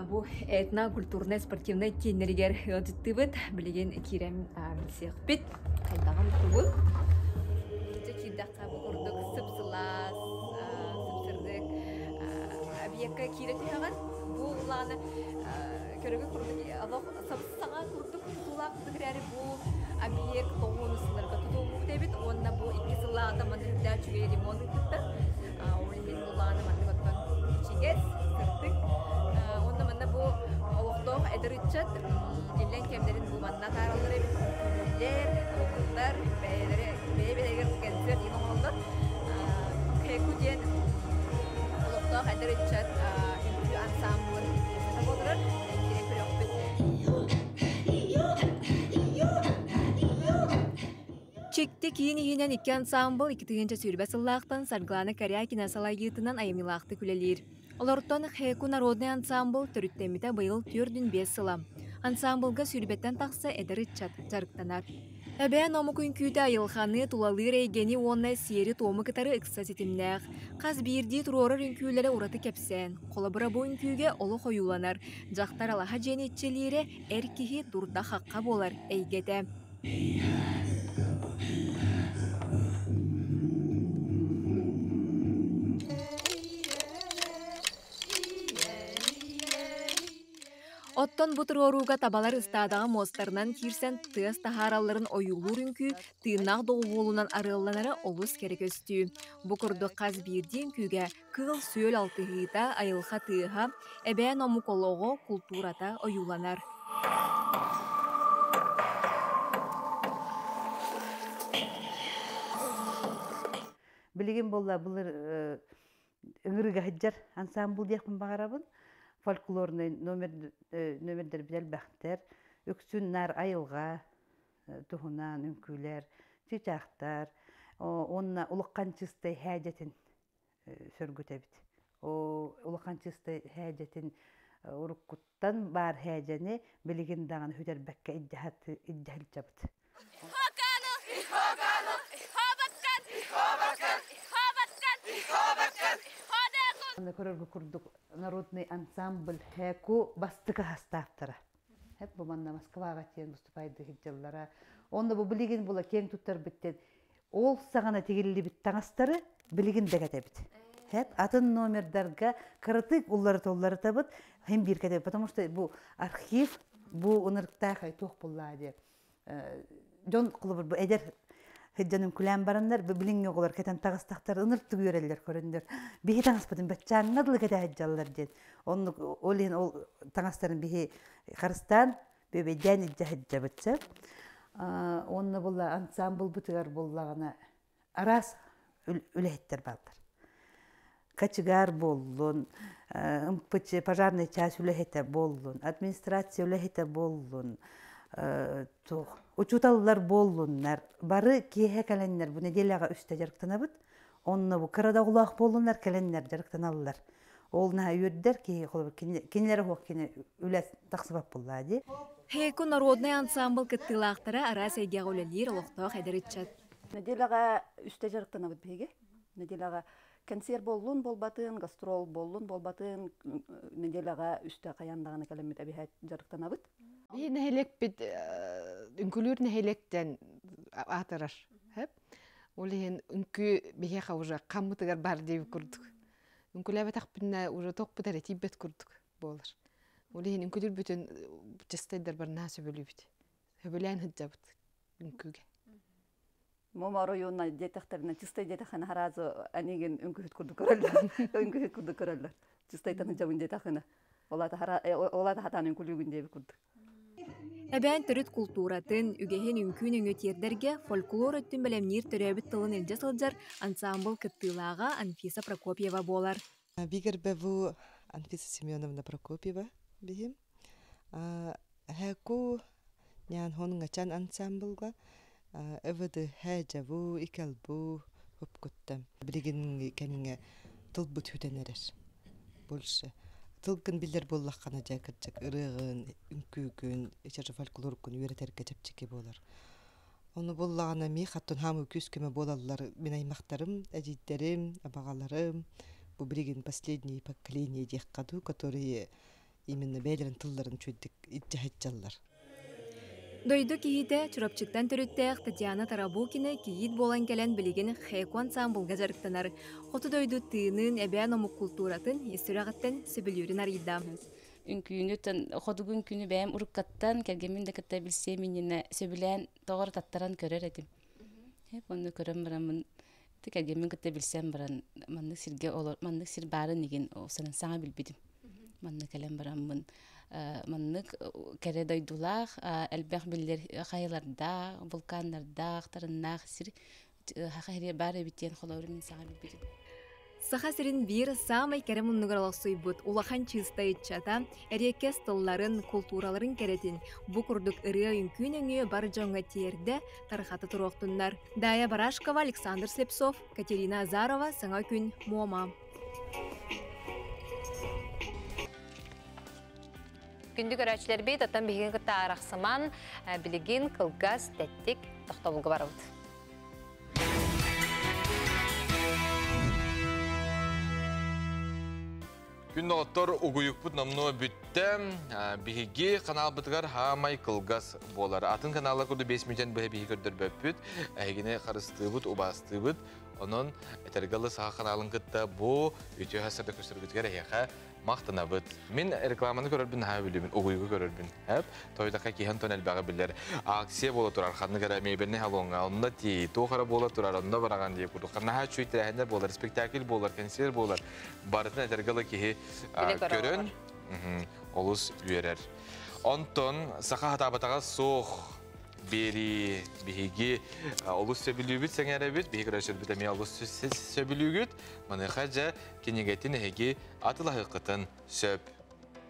[SPEAKER 10] bu etno-kulturne спортивный кейнергер өтіттібіт білеген керем білсеқпет қайдаған күбіл. Үте кейдаққа бұқырдық сыпсылас, сыпсырдық объектқа кейреті қаған. Бұл ұланы көрігі құрдық, сыпсыға құрдық құлақ дүгірәрі бұл объект тоғын ұсыларға тұтуы дәбет. Онына бұл екі сылға атаманы үрдә чүге ремонт үттіпті. Олеген ұланы маңдығаттан чегес, сырдық. Bu oğuktuğ edirütçet, illen kemlerin bu manna taralları, küller, okullar, beybeler kentsel yine olur. Heku diyen oğuktuğ edirütçet, ülkü ansamblın esnaf olur. Enkire kürek Çektik yeni hinen iki ansambl, iki tığınca sürbesillahtan sargılanı karya kinasalayıtından ayımilaqtı külelir. Олортон Хэку народный ансамбл төрүттемите быйыл 4-5 сылам. Ансамблга сүрбеттен тақсы эдері жарықтанар. Әбән омы күнкүйді айылханы тулалы рейгені онна сері томы кытары ықса сетімнәқ. Қаз бірді тұрорыр үнкүйлері ураты кепсен. Қолабыра бұл үнкүйге олы қойуланар. Жақтар алаға жәнетчелері әркихи дұрда хаққа болар әйгеті. Оттон бұтыр оруға табалар ұстадағы мостарынан кирсен тыас тахараларын ойулur үнкі тыынақ доғуылынан арыланары олыс керек өсті. Бұқырды қаз бірден күйге кығыл сөл алтығыта айылға тыыға әбән омуколого культурата ойуланар.
[SPEAKER 21] Білеген болла бұлыр үңірігі хаджар ансамбл дейқпін бағарабын. Folklorный нөмірдер білел бәқтер, өксін нар айылға, тұхынан үнкілер, чичақтар, онына ұлыққан чыстай хәжетін сөргіт әбіт. Ұлыққан чыстай хәжетін ұрыққыттан бар хәжені білеген даған хөдер бәкке иддәхіл жабыт. Көрөргө курдук народный ансамбль Хэку бастыка хастаптара. Хеп бу манна Москвага тен выступайды хиджаллара. Онда бу билеген була кең туттар биттен. Ол сагана тегилли бит таңастары билеген дегете бит. Хеп атын номердарга кырытык уллары толлары табыт hem bir kete, потому что bu arxiv bu ынырыкта хай тох буллады. Жон кылыбыр бу эдер Хеджанын күлән барандар, білің оғылар кетен тағыстақтар ыныртты көрелер көріндер. Бейі таңаспадың бәтчаңадылы кете әджалылар ден. Олен ол таңастарын бейі қарыстан, бейбей дән иджа әджа бітсі. Онны бұлла ансамбл бұтығар боллағына арас үләйттер балдар. Качыгар боллун, пожарный час үләйттер боллун, администрация үләйттер боллун, учуталылар боллуннар, бары кейе кәленнер бұ неделяға үсті жарықтанабыд, онны бұ қырада құлақ боллуннар кәленнер жарықтаналылар. Олна үйірдер кейе қолы кенелері хоқ кене үләс тақсыбап боллады.
[SPEAKER 10] Хэку народный ансамбл кыттылақтары арас әйге ғолелер олықтау қайдарытчат.
[SPEAKER 22] Неделяға үсті жарықтанабыд бейге. Неделяға концерт боллун болбатын, гастрол боллун болбатын, неделяға үсті қаяндағаны кәлемет әбихәт жарықтанабыд.
[SPEAKER 23] Нәһелек бит үнкүлүр нәһелектен атырар. Ол ен үнкү бихеха уже каммытыгар бар деп курдук. Үнкүләбе тақпына уже тоқ бутар тибет курдук болар. Ол ен үнкүлүр бүтүн жастайдар бар насы бөлүбүт. Хөбөлән хыджабыт үнкүгө.
[SPEAKER 22] Мома районна детектарына чистай детахана харазы анеген үнкүт курдук көрөлөр. Үнкүт курдук көрөлөр. Чистайтаны жабын детахана. Олата хатаны үнкүлүгүн деп курдук.
[SPEAKER 10] Әбән түріт культуратын үгәһен үнкүн өңөттердерге фольклор өттін бәлемнер төрәбіт тылын елже сылжар ансамбл кыттылаға Анфиса Прокопьева болар.
[SPEAKER 24] Бигер бәву Анфиса Семеновна Прокопьева бігім.
[SPEAKER 3] хэку нян хонунга чан ансамблга эвэдэ хэжаву икалбу хөпкөттөм билигин кенинге тылбыт хүтенерер больше тылгын билер боллаккана жакыржак ырыгын үңкүгүн ичер фольклоркун үйрөтерге жапчыки болар. Onu bolлагана ми хаттын хамы күскеме болалар мен аймактарым, әжиттерим, абагаларым. Бу билигин последний поколение деккаду, которые именно бәйлерин тылларын чөйдік итжахатчалар.
[SPEAKER 10] Дойду кихите чурапчыктан төрүттәк Татьяна Тарабукина киит болан келен билигин хэку ансамблга жарыктанар. Хоту дойду тыынын эбян омук культуратын историяттан сөбүлүрүн арыйда.
[SPEAKER 18] Үнкүйнүтен ходугун күнү бәм уруккаттан кергемин де кытта билсе минне сөбүлән тогор таттаран көрөр этим. Хеп оны көрөм барамын. Кергемин кытта билсем баран манны сирге олор, манны сир бары неген осанын саңа билбидим. Манны келем барамын. Манны кере дойдулар, элбэх биллер хайыларда, вулканнарда, тарыннах сир хахире бары битен холорун саңа билбидим.
[SPEAKER 10] Сахасырын бир самай керем уннугаралак суйбут улахан чистайчата эрекес тылларын, культураларын керетин бу курдук ырыя үңкүнөңү бар жоңга тиерде тархаты туроктуннар. Дая Барашкова, Александр Слепцов, Катерина Азарова, Саңа күн, Мома.
[SPEAKER 1] Күндү көрәчләр бит аттан биген кытта араксыман билигин кылгас тәттик тохтобулга барабыт.
[SPEAKER 2] Күнді оттор угуюкпут намну бүттем, биһиги канал бытыгар хамай кылгас болар. Атын каналла күрді 5 минуттен биһи көрдөр бөппүт, әйгіне қарыстыбыт, убастыбыт. Онын этергалы саға каналын кытта бу үтө хасырда көстөргүтгер әйеқа мақтанабыт. Мен рекламаны көрөрбүн, ха билимин, угуйгу көрөрбүн. Хәп, тойдака киһен тон элбәгы билер. Акция бола турар, ханны гара мейберне халонга, онда ти, тохара бола турар, онда бараган дип курду. Ханна ха чуйтрәһендә болар, спектакль болар, концерт болар. Барытын этергалы киһи көрөн, олус үйерер. Онтон саха хатабатага сох бери биһиги олус сөбүлүбүт сеңеребит, биһи көрөшөр битеме олус сөбүлүгүт. Маны хажа кинегетин эги атылахы кытын сөп.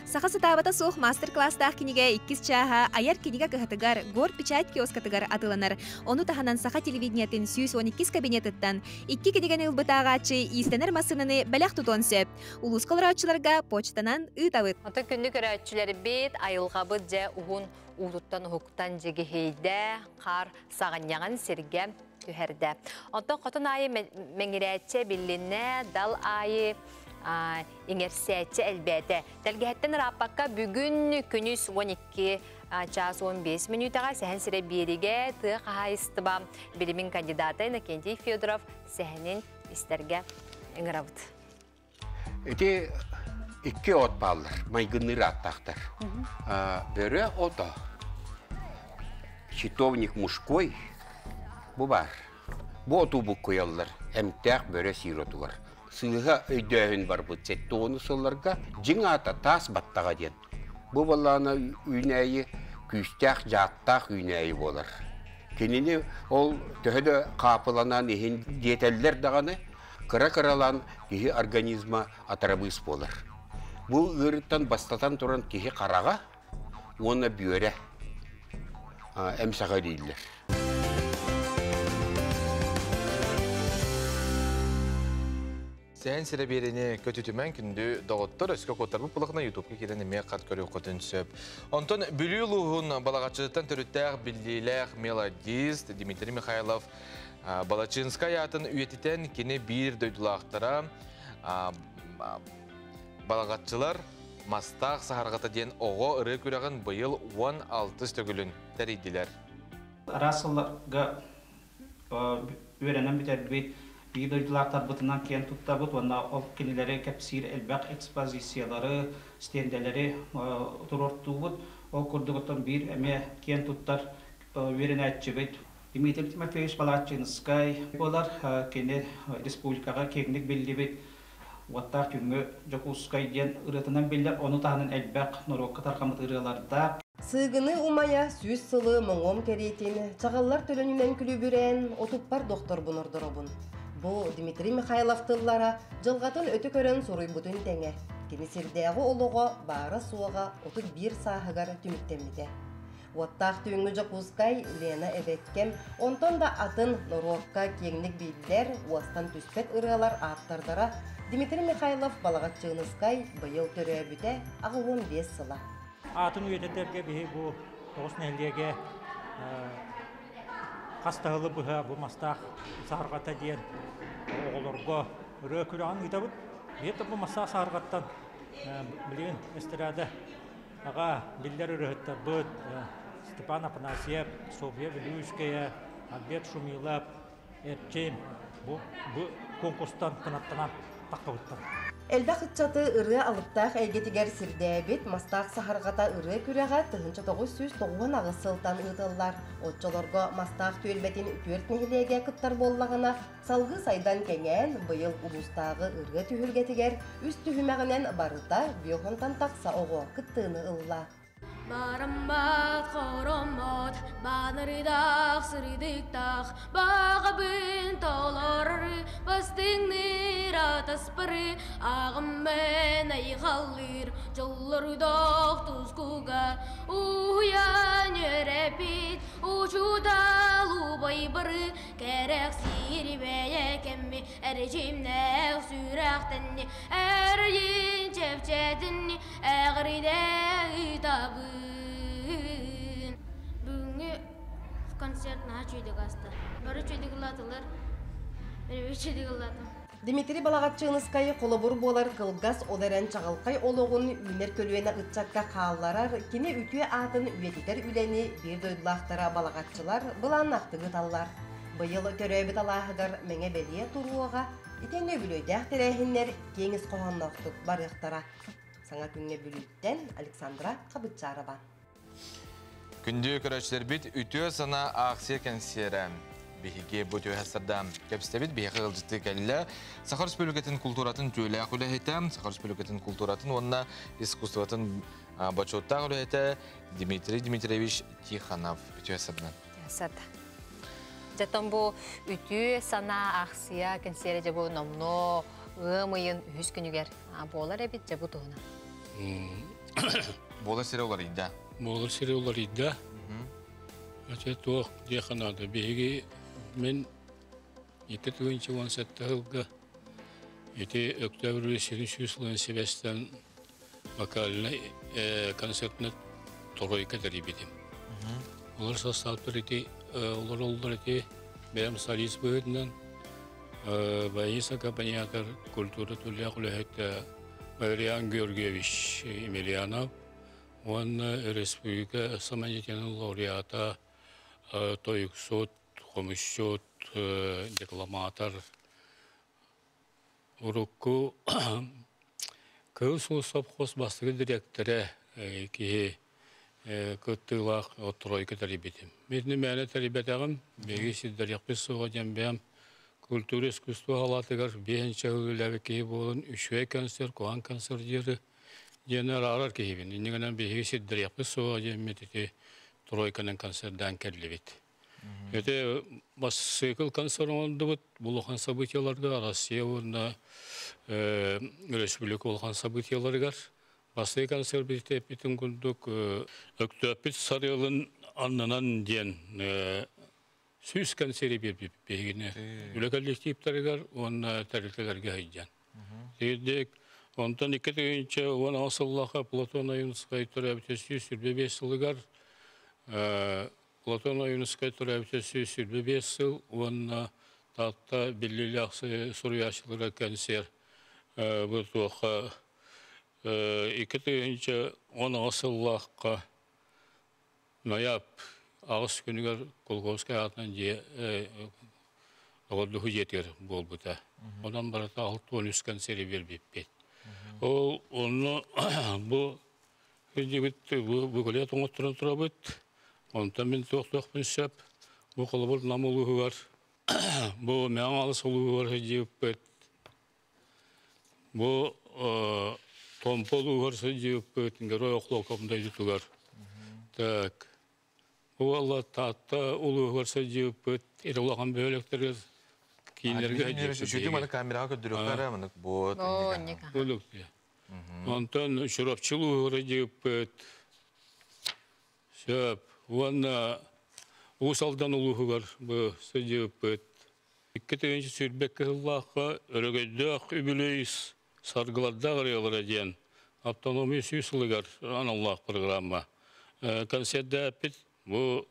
[SPEAKER 10] Сахасы табата сух мастер-класстах кинеге 2 чаха аяр кинеге кыхатыгар гор печать киоскатыгар атыланар. Ону таханан саха телевидениятын 112 кабинетыттан 2 кинеген ылбытаагачы истенер масыныны бәләк тутон сөп. Улус колораучыларга почтанан ытабыт.
[SPEAKER 1] Ата күндү көрәчләр бит айылгабыт же угун улуттан хуктан жеге хейде кар саганяган серге түһәрдә. Ата катын айы меңирәче биллине дал айы иңерсәтче әлбәте. Тәлгәттен раппакка бүгін күнүс 12 час 15 минутага сәһән сире бириге тык хайыстыба билимин кандидаты Иннокентий Федоров сәһәнен истәргә иңрабыт.
[SPEAKER 6] Эти 2 от баллар, майгынныр аттактар. Бөрө ота. Читовник мужской бу бар. Бу оту бу коялар, эмтәк бөрө сиротулар. Сыйга өйдөһүн бар бу сеттону солларга жиңата тас баттага ден. Бу балланы үйнәйи күстәк жаттак үйнәйи болар. Кенени ол төһөдө капыланан ихин детеллер даганы кыра-кыралан кихи организма атарабыс болар. Бу ырыттан бастатан туран кихи карага оны бүйөрө эмсага дейлер.
[SPEAKER 2] Сән сире берене көтүтүмән күндү дагыттыр өскө котар булыгына YouTube-ка кирәне ме кат көрү котын сөп. Онтон бүлүлүгүн балагачыдан төрүттәр биллилер мелодист Дмитрий Михайлов Балачинская атын үетитен кини бир дөйдулактара балагатчылар мастак сахаргата ден ого ыры күрәгән быел 16 төгүлүн тәридиләр.
[SPEAKER 7] Расылларга үйрәнәм битәр бит Видойлактар бутынан кен туттабыт, вона ол кинилери кепсир элбак экспозициялары, стенделери турортубут, ол курдугутан бир эме кен туттар веренәтчебет. Дмитрий Тимофеевич Балачинскай болар кене республикага кеңлек белдебет. Ваттак күнгө Жокускай ден ырытынан белдер, оны таханын элбак норокка таркамыт ырыларда.
[SPEAKER 24] Сыгыны умая сүз сылы моңом керетин, чагаллар төлөнүнөн күлүбүрен, отуппар доктор бунордоробун. Бу Дмитрий Михайлов тыллара жылгатын өтө көрөн суруйбутун теңе. Кенесирдегі олого бары суога 31 саахыгар түмүттемите. Оттақ түйіңі жоқузгай Лена Эбеккем, онтон да атын Норовка кеңнік бейлер, уастан түспет ыралар аттардара Дмитрий Михайлов балағатчығынызгай бұйыл түрі бүте ағылын 5 сыла.
[SPEAKER 4] Атын үйедерге бейі бұл 9 нәлдеге қастағылы бұға бұл мастақ сарғата дейін оғылырға үрі күрағын ұйтабыд. Беті бұл мастақ сарғаттан білген өстірады. Аға білдер үріғітті бұд Степан Апанасьев, Софья Велюшкая, Альберт Шумилов, Эрчем бұл конкурстан қынаттынан таққабыттан.
[SPEAKER 24] Элбақ ұтчаты ұры алыптақ әйгетігер сірдәбет мастақ сахарғата ұры күрәға 1990 ағысылтан ұтылар. Отчыларға мастақ төлбетін 4 нәхілеге күттар боллағына салғы сайдан кәңән бұйыл ұлыстағы ұры түйілгетігер үст түйімәғінен барыта бүйоғынтан тақса оғы күттіні ұлла.
[SPEAKER 8] Барамбат хоромот баныридақ сыридықтақ бағабын толоры бастыңныр атаспыры ағыммен айғалыр жоллырдақ тұзкуға ұян өрепит ұчудалу байбыры кәрек сирбәе кәмме әржемнәк сүрәқтінне әрген чәпчәтінне әғірдәгі табы Бүгінгі концерт наға чүйдік асты. Бары чүйдік ұлатылар, бәрі чүйдік ұлатым.
[SPEAKER 24] Дмитрий балағатчығынызкай қолыбыр болар қылғас оларен чағылқай олығын үйнер көлуені ұтчатқа қалларар, кені үтіе атын үйетітер үлені бір дөйділақтара балағатчылар бұлан ақтығы таллар. Бұйыл көрөбіт алағығар мәңе бәлие тұруыға, итеңе бүлөйдәқ тәрәхінлер кеңіз қоғанлақтық барықтара. Саңа күнге бүліттен Александра Қабытчарова.
[SPEAKER 2] Күнді көрәчілер біт үтіе сана ақсия кәнсері. Бихиге бұтіе әсірдам кәпістебіт бейхі ғылжытты кәлі. Сахар Республикатын культуратын түйілі ақылы әйті. Сахар Республикатын культуратын онына искусстватын бачотта ақылы әйті Дмитрий Дмитриевич Тихонов үтіе әсірдам.
[SPEAKER 1] Әсірді. Жаттан бұл үтіе сана ақсия кәнсері жабу номно ғымайын үз күнігер болар әбет жабу тұғына.
[SPEAKER 2] Болар сері олар үйді?
[SPEAKER 9] Болар сері олар үйді. Ача тоқ дейханады. Бейге мен 2017 жылғы октябрь 7 себестен вокальный концертіне тройка дәребедім. Олар составтыр еті, олар еті бәйім солист бөйдінен Боис аккомпаниатор культуры тулия құлахетті Валериан Георгиевич Емельянов. Он республика самонетенің лауреата, тойықсот, комыссот, декламатор. Урукку кыл совхоз бастығы директоры ки көттілақ тройка тәребетім. Мен мәне тәребетағым, беге сиддаряқ біз соға дембәм. Культура искусство халатыгар бейінші үліләбі кейі болын үшвей концерт, қоған концерт дері денер арар кейбін. Инегінен бейгі сиддаряқпы соға деммететі тройканың концертдан кәрлебет. Өте бас сыкыл концерт олды бұд, бұлыған событияларға, Россия орында республика олған событияларығар. Басы концерт бітетін күндік өктөппіт сарылын аннынан ден Süs kanseri bir beyine. Öyle kolektiflerler onun terliklerge haycan. Dedik ondan iki önce ona asıllaha Platon Yunus'ka türevtesi sürbebes yıllar. Platon Yunus'ka türevtesi sürbebes yıl ona tatta belirli soruyaşları kanser. Bu toha iki önce ona asıllaha nayap Ağız günüger Kolkovskaya adından oğulluğu yeter bol buta. Ondan barata 6-13 kanseri vermeyip. Onu bu kolye toğutturan turabıt. Ondan ben toğuk bünsep. Bu kolabol namoluğu var. Bu meğan alıs oluğu var heceyip. Bu tompoluğu var heceyip. Roy oğlu kapındaydı tuğar. Tak. Allah tahta ulu varsa cüpet, irulağın böylekleri kiyinlerge
[SPEAKER 2] cüpet. Çünkü bana kamera kötülükler ama bu.
[SPEAKER 9] Böylek diye. Ondan şurapçılığı var cüpet. Söp, uanna usaldan uluğugar bu söjüpet. İkketinci sürбек kılлаққа өрөгөйдөк үбүлөйс саргыларда гарыялар диен автономия сүйсүлгөр аналлах программа. Концертте бит бу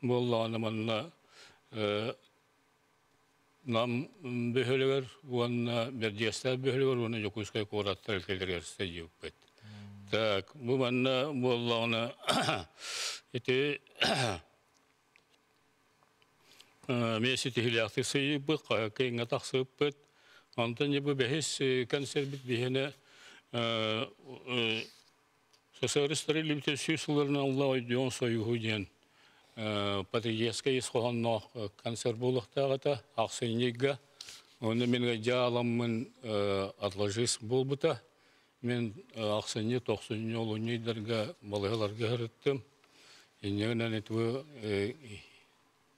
[SPEAKER 9] болланы манна нам бөхөлөгөр уанна бердиестер бөхөлөгөр уна жокускай кораттар келдергер сөйүпет. Так, бу манна болланы эти Месите хилиахты сыйбы, кайыңа тақсыппыт. Антон ебі бәхес концерт бит бейіне социалистері лимитер сүйсілерін Алла ойдион сойығы ден патриетская исхоғанна концерт болықтағыта ақсайнеге. Оны менге жаламын атложис болбыта. Мен ақсайне 90 олуынейдерге балығыларға ғырыттым. Енегінен етуі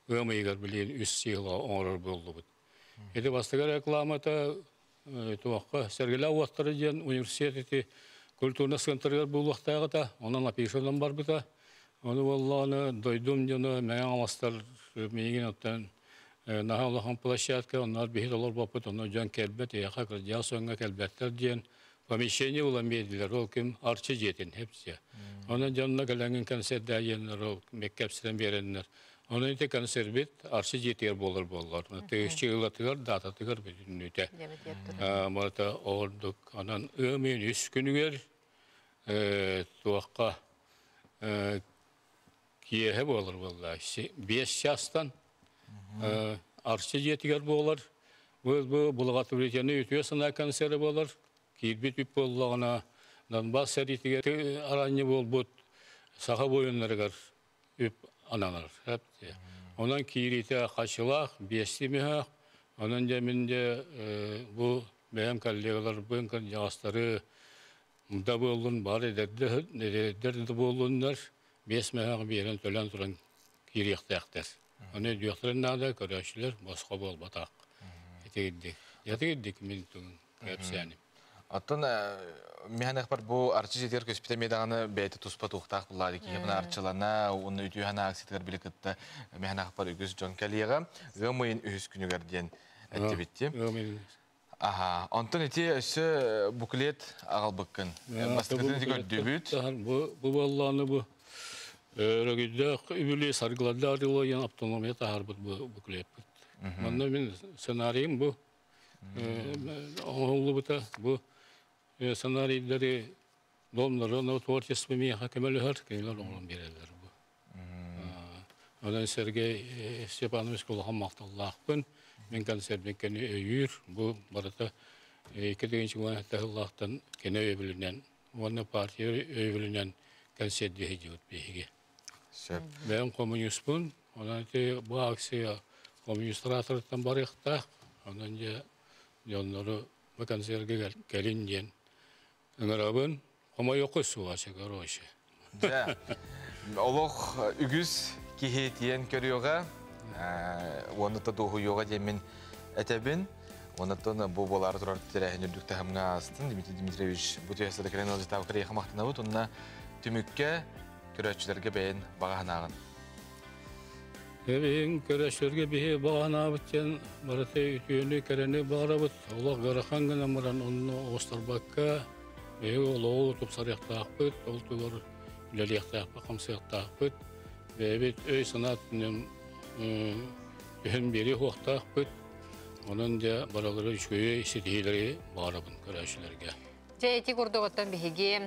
[SPEAKER 9] Ömeygar bilin üst sıyla onar buldu. Ede bastıgar reklamata tuakka sergila uaqtara diyen üniversiteti kulturna sıkıntırlar bu uaqtağıta onun apişodan var bita. Onu vallahi doydum diye meyan alastar meyin otan nahalahın plaşatka onlar bir dolar babıt onlar can kelbet yaqa kırca sonra kelbetler diyen помещение уламедилер ол ким арчы жетин hepsi. Onun canına gelen konser dayanlar o mektepten verenler. Onun için konserbit arşiv yetiyor bollar. Teşkil yıllar data tıkar bütünlüğüte. Marta olduk. Anan ömün üst günüger tuakka kiyehe bollar vallahi. 5 yaştan arşiv yetiyor bollar. Bu bulagat üreteni ütüyorsan konseri bollar. Kirbit bollağına Donbass seritiger aranya bolbut saha boyunları gar üp analar hepsi. Ondan kirite kaçılak, beslimiha, onun ceminde bu benim kollegalar bunker yağışları da bolun bari derdi bolunlar besmeha bir yerin tölen turan kiriyektekler. Onu diyorlar nada kardeşler başka bol batak. Yetegiddik min tun hepsi yani.
[SPEAKER 2] Атын механик бар бу арчы жетер көспите меданы бәйті туспа туқтақ бұлады ки бына арчылана оны үтүү хана акситер биликетте механик бар үгіз Джон Калига гымын үз күнүгөр ден әттебитти. Аха, антон эти өсө буклет агалбыккын. Бастыгын көрдөбүт.
[SPEAKER 9] Бу балланы бу рөгүдө үбүле саргыларда арылыян автономия тахарбыт бу буклет. Мында мен сценарийim bu. Oğlu buta bu senaryoları domları tворчество меня hakemeli her kıyılar onun birerler bu. Ondan Sergey Stepanovich kulağım maktallıqpın. Men konsertmekeni öýür bu barada ikinci günde Allah'tan gene öýülünen onu partiya öýülünen konsert diýip beýgi. Ben komünistpun. Ondan bu aksiya komünistratlardan barıqta. Ondan Yonları bu konserge gelin diyen önerabın ama yok suğa çeker o işe.
[SPEAKER 2] Allah ügüz ki diyen görüyorga onu da doğu yoga demin etebin onu da bu bolar durar direhindükte hamga astın Dimitri Dimitrievich bu tiyasada kren alıcı tavkırı yıkamaktına bu onunla tümükke görüşçülerge beyin bağanağın.
[SPEAKER 9] Ebeğin körəşlərə bir bağana bitən, barətə ütüyünü kərəni bağırabıt. Allah qaraxan gana maran onu Ostarbakka, beyi oğlu tutup sarıyaqtaq bit, ol tuğur iləriyaqtaq bit, qamsıyaqtaq bit. Ve evet öy sanatının ühün biri hoqtaq bit. Onun da baraları üçköyü istediğileri bağırabın körəşlərə.
[SPEAKER 1] Eti kurduğuttan bihigi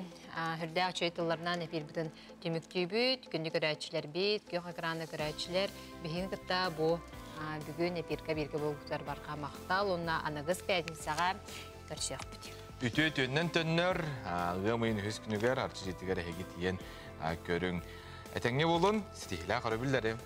[SPEAKER 1] hürde açıytılarından bir bütün tümüktüğü büt, günlük öğretçiler bit, gök ekranlı öğretçiler bihigin kıtta bu bugün bir bulgutlar barqa maqtal, onunla anagız peytinsağa görüşüyor büt.
[SPEAKER 2] Ütü tönnen tönner, gımayın hüs günüger, arçı jetiger hegi diyen görün. Etenge bolun, stihla qarabillerim.